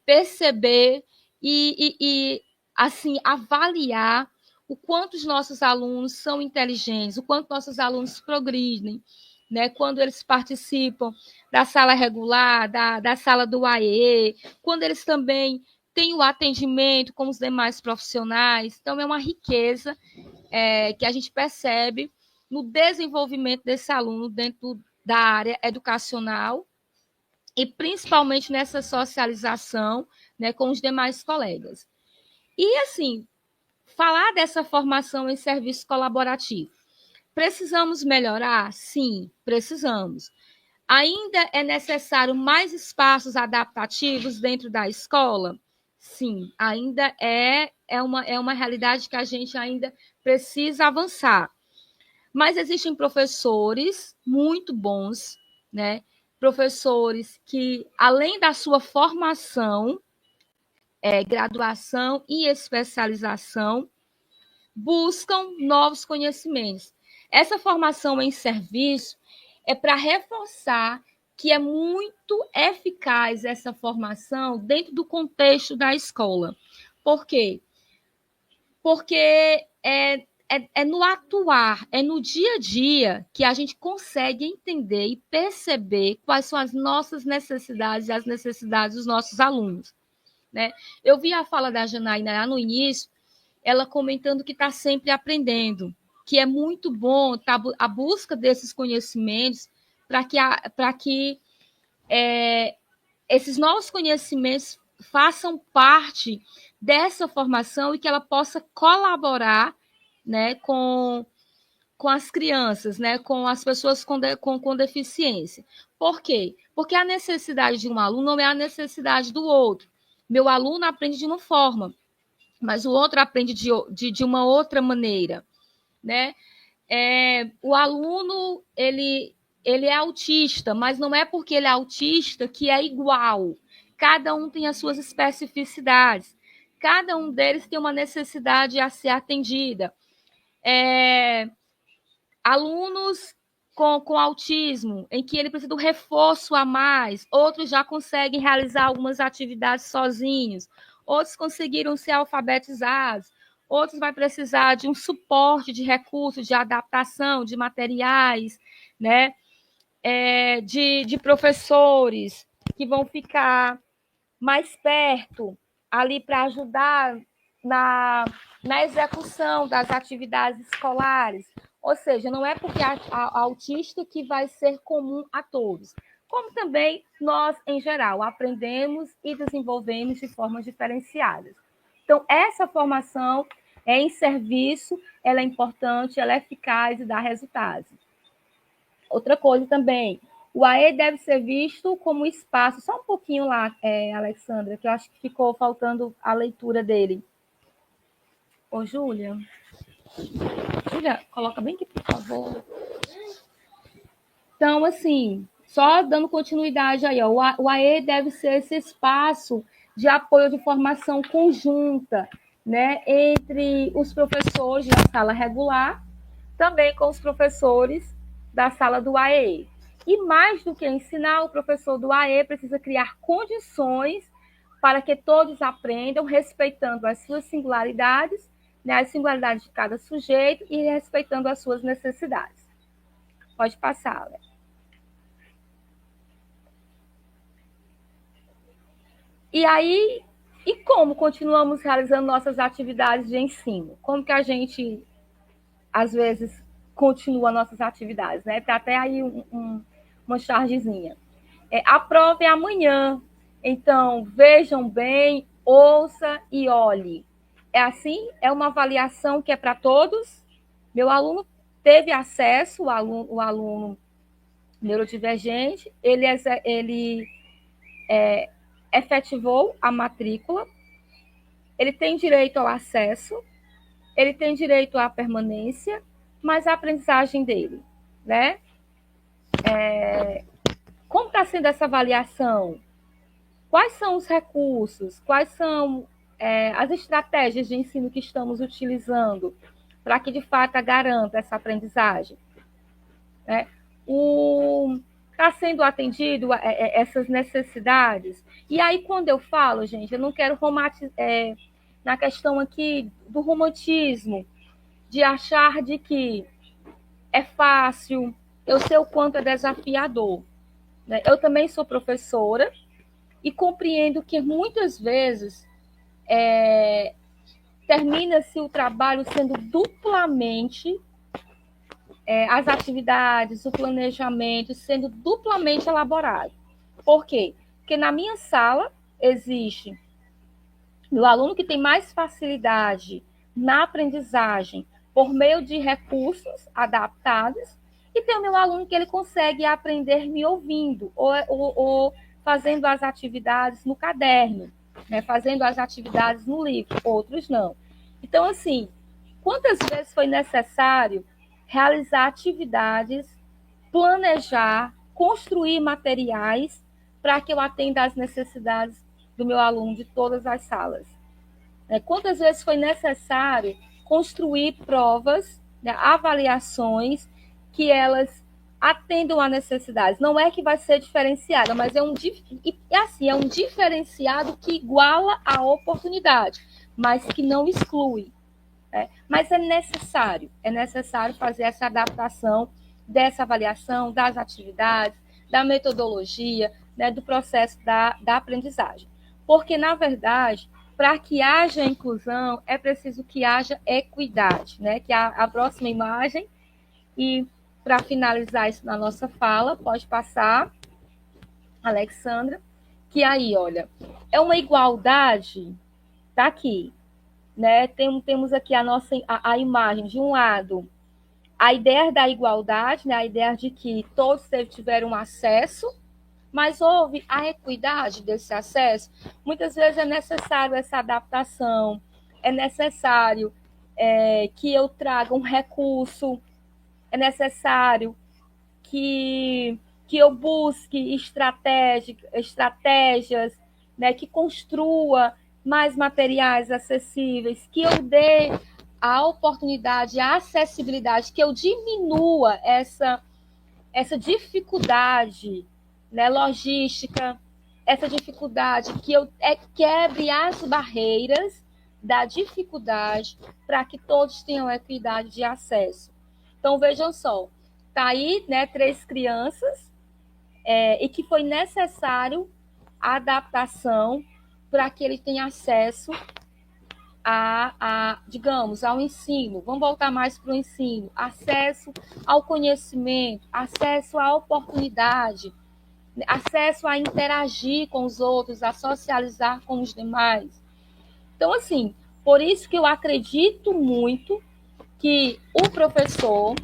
perceber e assim, avaliar o quanto os nossos alunos são inteligentes, o quanto nossos alunos progridem, né? Quando eles participam da sala regular, da sala do AE, quando eles também têm o atendimento com os demais profissionais. Então, é uma riqueza que a gente percebe no desenvolvimento desse aluno dentro da área educacional e principalmente nessa socialização, né, com os demais colegas. E, assim, falar dessa formação em serviço colaborativo. Precisamos melhorar? Sim, precisamos. Ainda é necessário mais espaços adaptativos dentro da escola? Sim, ainda é uma realidade que a gente ainda precisa avançar. Mas existem professores muito bons, né? Professores que, além da sua formação, graduação e especialização, buscam novos conhecimentos. Essa formação em serviço é para reforçar que é muito eficaz essa formação dentro do contexto da escola. Por quê? Porque é no atuar, é no dia a dia que a gente consegue entender e perceber quais são as nossas necessidades e as necessidades dos nossos alunos. Né? Eu vi a fala da Janaína lá no início, ela comentando que está sempre aprendendo, que é muito bom a busca desses conhecimentos para que esses novos conhecimentos façam parte dessa formação e que ela possa colaborar, né, com as crianças, né, com as pessoas com deficiência. Por quê? Porque a necessidade de um aluno não é a necessidade do outro. Meu aluno aprende de uma forma, mas o outro aprende de uma outra maneira, né? O aluno, ele é autista, mas não é porque ele é autista que é igual. Cada um tem as suas especificidades. Cada um deles tem uma necessidade a ser atendida. Alunos com autismo, em que ele precisa do reforço a mais, outros já conseguem realizar algumas atividades sozinhos, outros conseguiram ser alfabetizados, outros vai precisar de um suporte de recursos, de adaptação, de materiais, né? De professores que vão ficar mais perto ali para ajudar na execução das atividades escolares. Ou seja, não é porque a autista que vai ser comum a todos, como também nós, em geral, aprendemos e desenvolvemos de formas diferenciadas. Então, essa formação em serviço, ela é importante, ela é eficaz e dá resultados. Outra coisa também, o AE deve ser visto como espaço, só um pouquinho lá, Alexandra, que eu acho que ficou faltando a leitura dele. Ô, Júlia, coloca bem aqui, por favor. Então, assim, Só dando continuidade aí, ó, o AE deve ser esse espaço de apoio de formação conjunta, né, entre os professores da sala regular, também com os professores da sala do AE. E mais do que ensinar, o professor do AE precisa criar condições para que todos aprendam, respeitando as suas singularidades, né, as singularidades de cada sujeito e respeitando as suas necessidades. Pode passar, Alex. E aí, e como continuamos realizando nossas atividades de ensino? Como que a gente, às vezes, continua nossas atividades, né? Tem até aí uma chargezinha. A prova é amanhã, então vejam bem, ouça e olhe. É assim? É uma avaliação que é para todos? Meu aluno teve acesso, o aluno neurodivergente, ele efetivou a matrícula, ele tem direito ao acesso, ele tem direito à permanência, mas a aprendizagem dele, né? Como está sendo essa avaliação? Quais são os recursos? Quais são as estratégias de ensino que estamos utilizando para que, de fato, garanta essa aprendizagem? Está sendo atendido essas necessidades? E aí, quando eu falo, gente, eu não quero romantizar, na questão aqui do romantismo, de achar de que é fácil, eu sei o quanto é desafiador. Né? Eu também sou professora e compreendo que muitas vezes termina-se o trabalho sendo duplamente, as atividades, o planejamento sendo duplamente elaborado. Por quê? Porque na minha sala existe o aluno que tem mais facilidade na aprendizagem por meio de recursos adaptados, e tem o meu aluno que ele consegue aprender me ouvindo, ou fazendo as atividades no caderno, né, fazendo as atividades no livro, outros não. Então, assim, quantas vezes foi necessário realizar atividades, planejar, construir materiais para que eu atenda às necessidades do meu aluno de todas as salas? Quantas vezes foi necessário construir provas, né, avaliações, que elas atendam a necessidades? Não é que vai ser diferenciada, mas é um diferenciado que iguala a oportunidade, mas que não exclui. Mas é necessário fazer essa adaptação dessa avaliação, das atividades, da metodologia, né, do processo da aprendizagem. Porque, na verdade, para que haja inclusão, é preciso que haja equidade, né? Que a próxima imagem, e para finalizar isso na nossa fala, pode passar, Alexandra, que aí, olha, é uma igualdade, tá aqui, né? Temos aqui a imagem, de um lado, a ideia da igualdade, né? A ideia de que todos tiveram acesso, mas houve a equidade desse acesso. Muitas vezes é necessário essa adaptação, é necessário que eu traga um recurso, é necessário que eu busque estratégias, né, que construa mais materiais acessíveis, que eu dê a oportunidade, a acessibilidade, que eu diminua essa dificuldade, né, logística, essa dificuldade, que eu quebre as barreiras da dificuldade para que todos tenham equidade de acesso. Então, vejam só, está aí, né, 3 crianças, e que foi necessário a adaptação para que ele tenha acesso digamos, ao ensino. Vamos voltar mais para o ensino. Acesso ao conhecimento, acesso à oportunidade, acesso a interagir com os outros, a socializar com os demais. Então, assim, por isso que eu acredito muito que o professor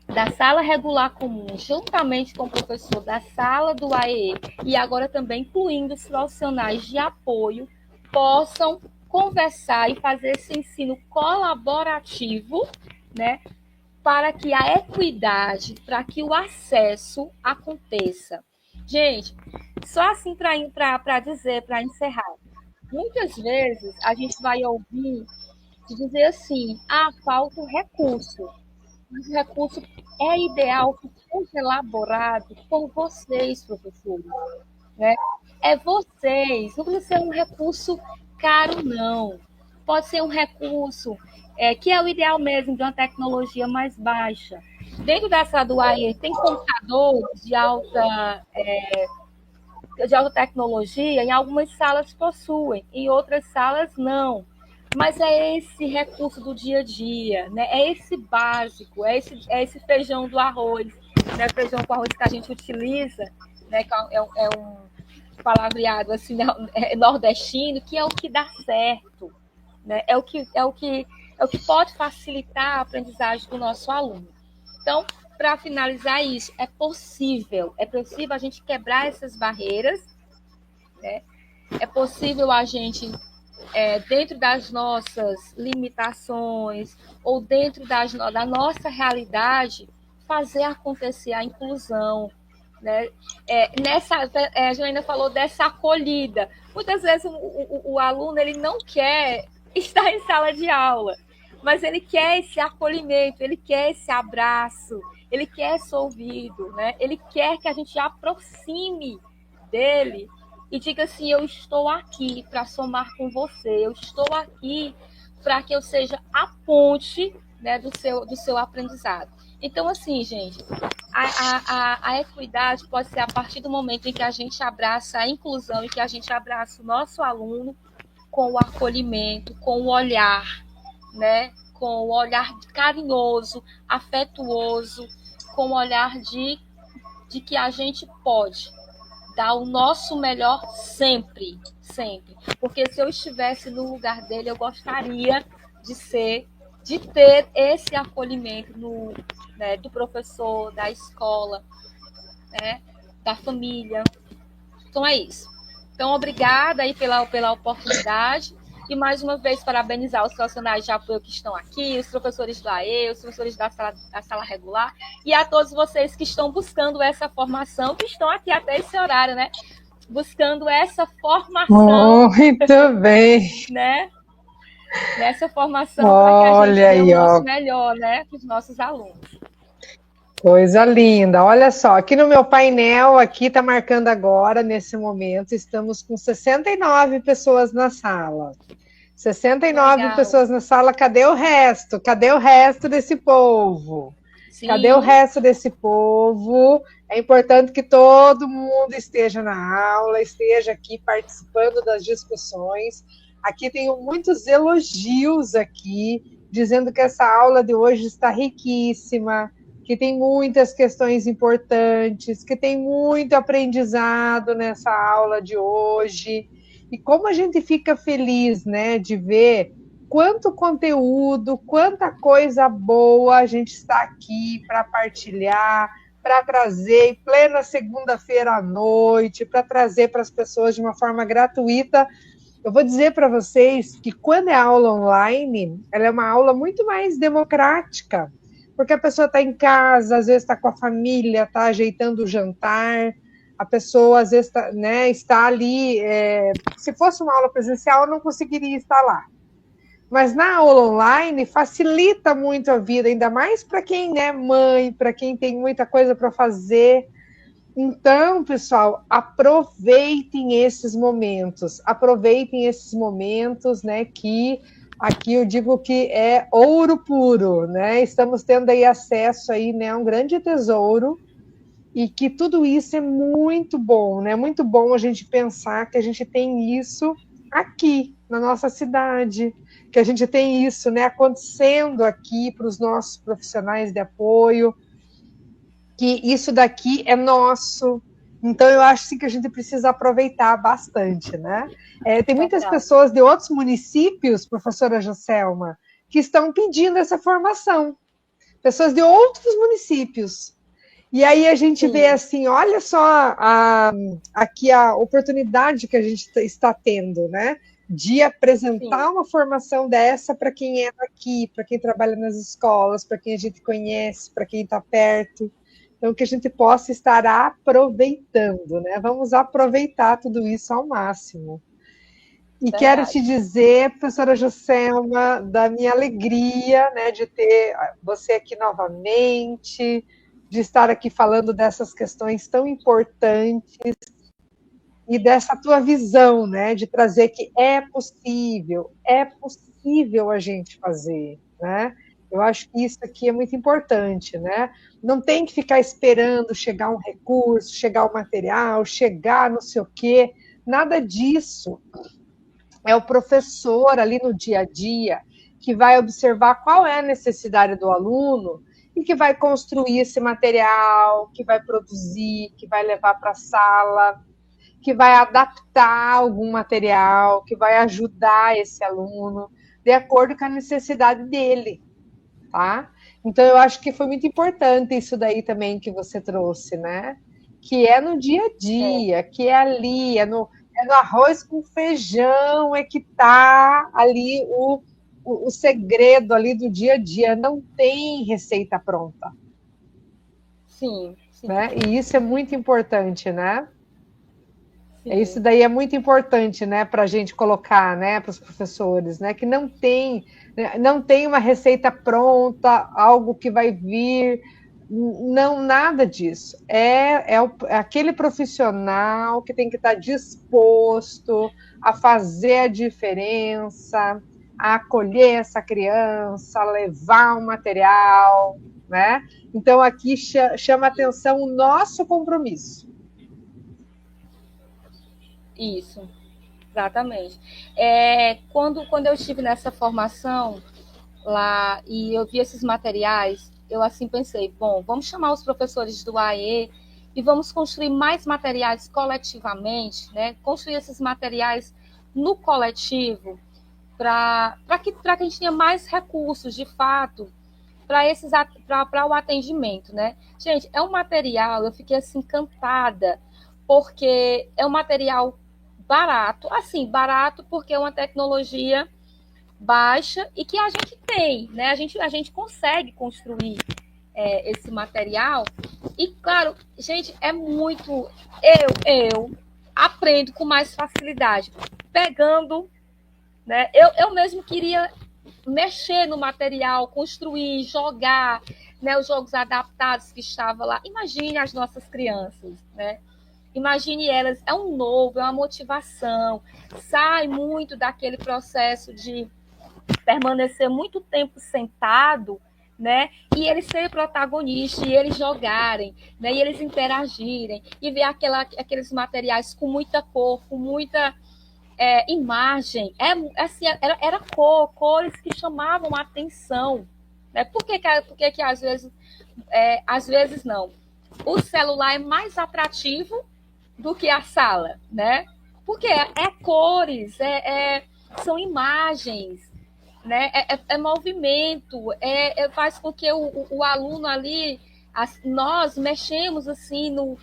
da sala regular comum, juntamente com o professor da sala do AE, e agora também incluindo os profissionais de apoio, possam conversar e fazer esse ensino colaborativo, né, para que a equidade, para que o acesso aconteça. Gente, só assim para dizer, para encerrar. Muitas vezes a gente vai ouvir de dizer assim, falta o recurso. Mas o recurso é ideal que seja elaborado por vocês, professores. Né? É vocês, não precisa ser um recurso caro, não. Pode ser um recurso que é o ideal mesmo de uma tecnologia mais baixa. Dentro da sala do AE tem computadores de alta tecnologia, em algumas salas possuem, em outras salas não. Mas é esse recurso do dia a dia, né? É esse básico, é esse feijão do arroz, né? Feijão com arroz que a gente utiliza, né? Que é um palavreado assim, nordestino, que é o que dá certo, né? É o que pode facilitar a aprendizagem do nosso aluno. Então, para finalizar isso, é possível a gente quebrar essas barreiras, né? É possível a gente, dentro das nossas limitações ou dentro da nossa realidade, fazer acontecer a inclusão, né? A Janaína falou dessa acolhida. Muitas vezes o aluno ele não quer estar em sala de aula, mas ele quer esse acolhimento, ele quer esse abraço, ele quer ser ouvido, né? Ele quer que a gente aproxime dele e diga assim, eu estou aqui para somar com você, eu estou aqui para que eu seja a ponte, né, do seu aprendizado. Então, assim, gente, a equidade pode ser a partir do momento em que a gente abraça a inclusão e que a gente abraça o nosso aluno com o acolhimento, com o olhar, né? Com o olhar carinhoso, afetuoso, com o olhar de que a gente pode dar o nosso melhor sempre, sempre. Porque se eu estivesse no lugar dele, eu gostaria de ter esse acolhimento né, do professor, da escola, né, da família. Então é isso. Então, obrigada aí pela oportunidade. E, mais uma vez, parabenizar os profissionais de apoio que estão aqui, os professores do AE, os professores da sala regular, e a todos vocês que estão buscando essa formação, que estão aqui até esse horário, né? Buscando essa formação. Muito bem. Né? Nessa formação, para que a gente dê o nosso melhor, né? Para os nossos alunos. Coisa linda. Olha só, aqui no meu painel, aqui está marcando agora, nesse momento, estamos com 69 pessoas na sala. 69 Legal. Pessoas na sala, cadê o resto? Cadê o resto desse povo? Sim. Cadê o resto desse povo? É importante que todo mundo esteja na aula, esteja aqui participando das discussões. Aqui tem muitos elogios aqui, dizendo que essa aula de hoje está riquíssima, que tem muitas questões importantes, que tem muito aprendizado nessa aula de hoje. E como a gente fica feliz, né, de ver quanto conteúdo, quanta coisa boa a gente está aqui para partilhar, para trazer em plena segunda-feira à noite, para trazer para as pessoas de uma forma gratuita. Eu vou dizer para vocês que quando é aula online, ela é uma aula muito mais democrática, porque a pessoa está em casa, às vezes está com a família, está ajeitando o jantar, a pessoa às vezes está ali, se fosse uma aula presencial, eu não conseguiria estar lá. Mas na aula online facilita muito a vida, ainda mais para quem é mãe, para quem tem muita coisa para fazer. Então, pessoal, aproveitem esses momentos, né, que aqui eu digo que é ouro puro, né? Estamos tendo aí acesso aí, né, a um grande tesouro e que tudo isso é muito bom, né? Muito bom a gente pensar que a gente tem isso aqui na nossa cidade, que a gente tem isso, né, acontecendo aqui para os nossos profissionais de apoio, que isso daqui é nosso. Então, eu acho sim, que a gente precisa aproveitar bastante, né? Tem muitas pessoas de outros municípios, professora Joselma, que estão pedindo essa formação. Pessoas de outros municípios. E aí a gente vê assim, olha só aqui a oportunidade que a gente está tendo, né? de apresentar uma formação dessa para quem é daqui, para quem trabalha nas escolas, para quem a gente conhece, para quem está perto. Então, que a gente possa estar aproveitando, né? Vamos aproveitar tudo isso ao máximo. E Verdade. quero te dizer, professora Joselma, da minha alegria, né, de ter você aqui novamente, de estar aqui falando dessas questões tão importantes e dessa tua visão, né, de trazer que é possível a gente fazer, né? Eu acho que isso aqui é muito importante, né? Não tem que ficar esperando chegar um recurso, chegar o material, chegar não sei o quê, nada disso. É o professor ali no dia a dia que vai observar qual é a necessidade do aluno e que vai construir esse material, que vai produzir, que vai levar para a sala, que vai adaptar algum material, que vai ajudar esse aluno de acordo com a necessidade dele, tá? Então, eu acho que foi muito importante isso daí também que você trouxe, né? Que é no dia a dia, que é ali, é no arroz com feijão, é que tá ali o segredo ali do dia a dia. Não tem receita pronta. Sim, sim. Né? E isso é muito importante, né? Sim. Isso daí é muito importante, né, para a gente colocar, né, para os professores, né, que não tem uma receita pronta, algo que vai vir, não, nada disso. É aquele profissional que tem que estar disposto a fazer a diferença, a acolher essa criança, a levar o material, né? Então aqui chama atenção o nosso compromisso. Isso, exatamente. Quando eu estive nessa formação lá e eu vi esses materiais, eu assim pensei, bom, vamos chamar os professores do AE e vamos construir mais materiais coletivamente, né? Construir esses materiais no coletivo para que a gente tenha mais recursos, de fato, para o atendimento, né? Gente, é um material, eu fiquei assim encantada, porque é um material barato, assim, barato porque é uma tecnologia baixa e que a gente tem, né? A gente consegue construir esse material e, claro, gente, é muito... Eu aprendo com mais facilidade, pegando, né? Eu mesmo queria mexer no material, construir, jogar, né, os jogos adaptados que estavam lá. Imagine as nossas crianças, né? Imagine elas, é um novo, é uma motivação, sai muito daquele processo de permanecer muito tempo sentado, né? E eles serem protagonistas, e eles jogarem, né? E eles interagirem, e ver aqueles materiais com muita cor, com muita imagem. Assim, era cores que chamavam a atenção. Né? Por que às vezes não? O celular é mais atrativo do que a sala, né? Porque cores, são imagens, né? É movimento, faz com que o aluno ali, nós mexemos assim no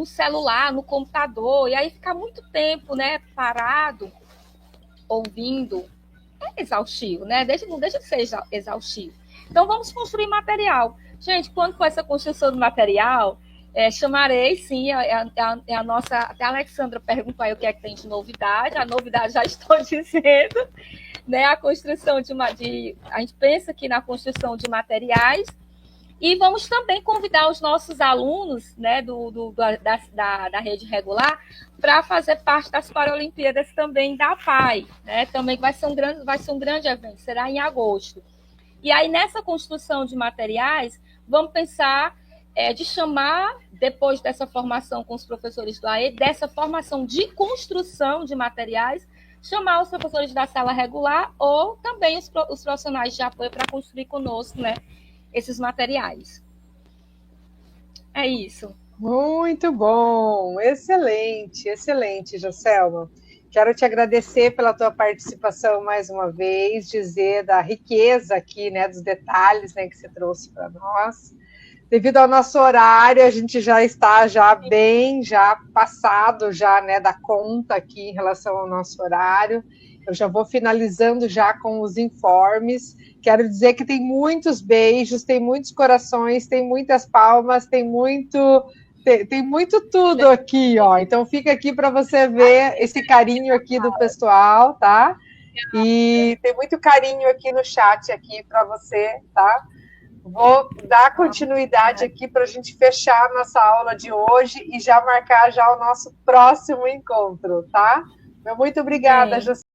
celular, no computador, e aí ficar muito tempo, né, parado, ouvindo, é exaustivo, né? Não deixa de ser exaustivo. Então, vamos construir material. Gente, quando for essa construção do material, chamarei, sim, a nossa... Até a Alexandra perguntou aí o que é que tem de novidade. A novidade já estou dizendo, né? A construção a gente pensa aqui na construção de materiais e vamos também convidar os nossos alunos, né, da rede regular para fazer parte das Paralimpíadas também da PAI, né? Também vai ser um grande evento, será em agosto. E aí, nessa construção de materiais, vamos pensar de chamar, depois dessa formação com os professores do AE, dessa formação de construção de materiais, chamar os professores da sala regular ou também os profissionais de apoio para construir conosco, né, esses materiais. É isso. Muito bom, excelente, excelente, Joselma. Quero te agradecer pela tua participação mais uma vez, dizer da riqueza aqui, né, dos detalhes, né, que você trouxe para nós. devido ao nosso horário, a gente já está bem passado né, da conta aqui em relação ao nosso horário. Eu já vou finalizando já com os informes. Quero dizer que tem muitos beijos, tem muitos corações, tem muitas palmas, tem muito tudo aqui, ó. Então fica aqui para você ver esse carinho aqui do pessoal, tá? E tem muito carinho aqui no chat aqui para você, tá? Vou dar continuidade aqui para a gente fechar a nossa aula de hoje e já marcar já o nosso próximo encontro, tá? Muito obrigada, José.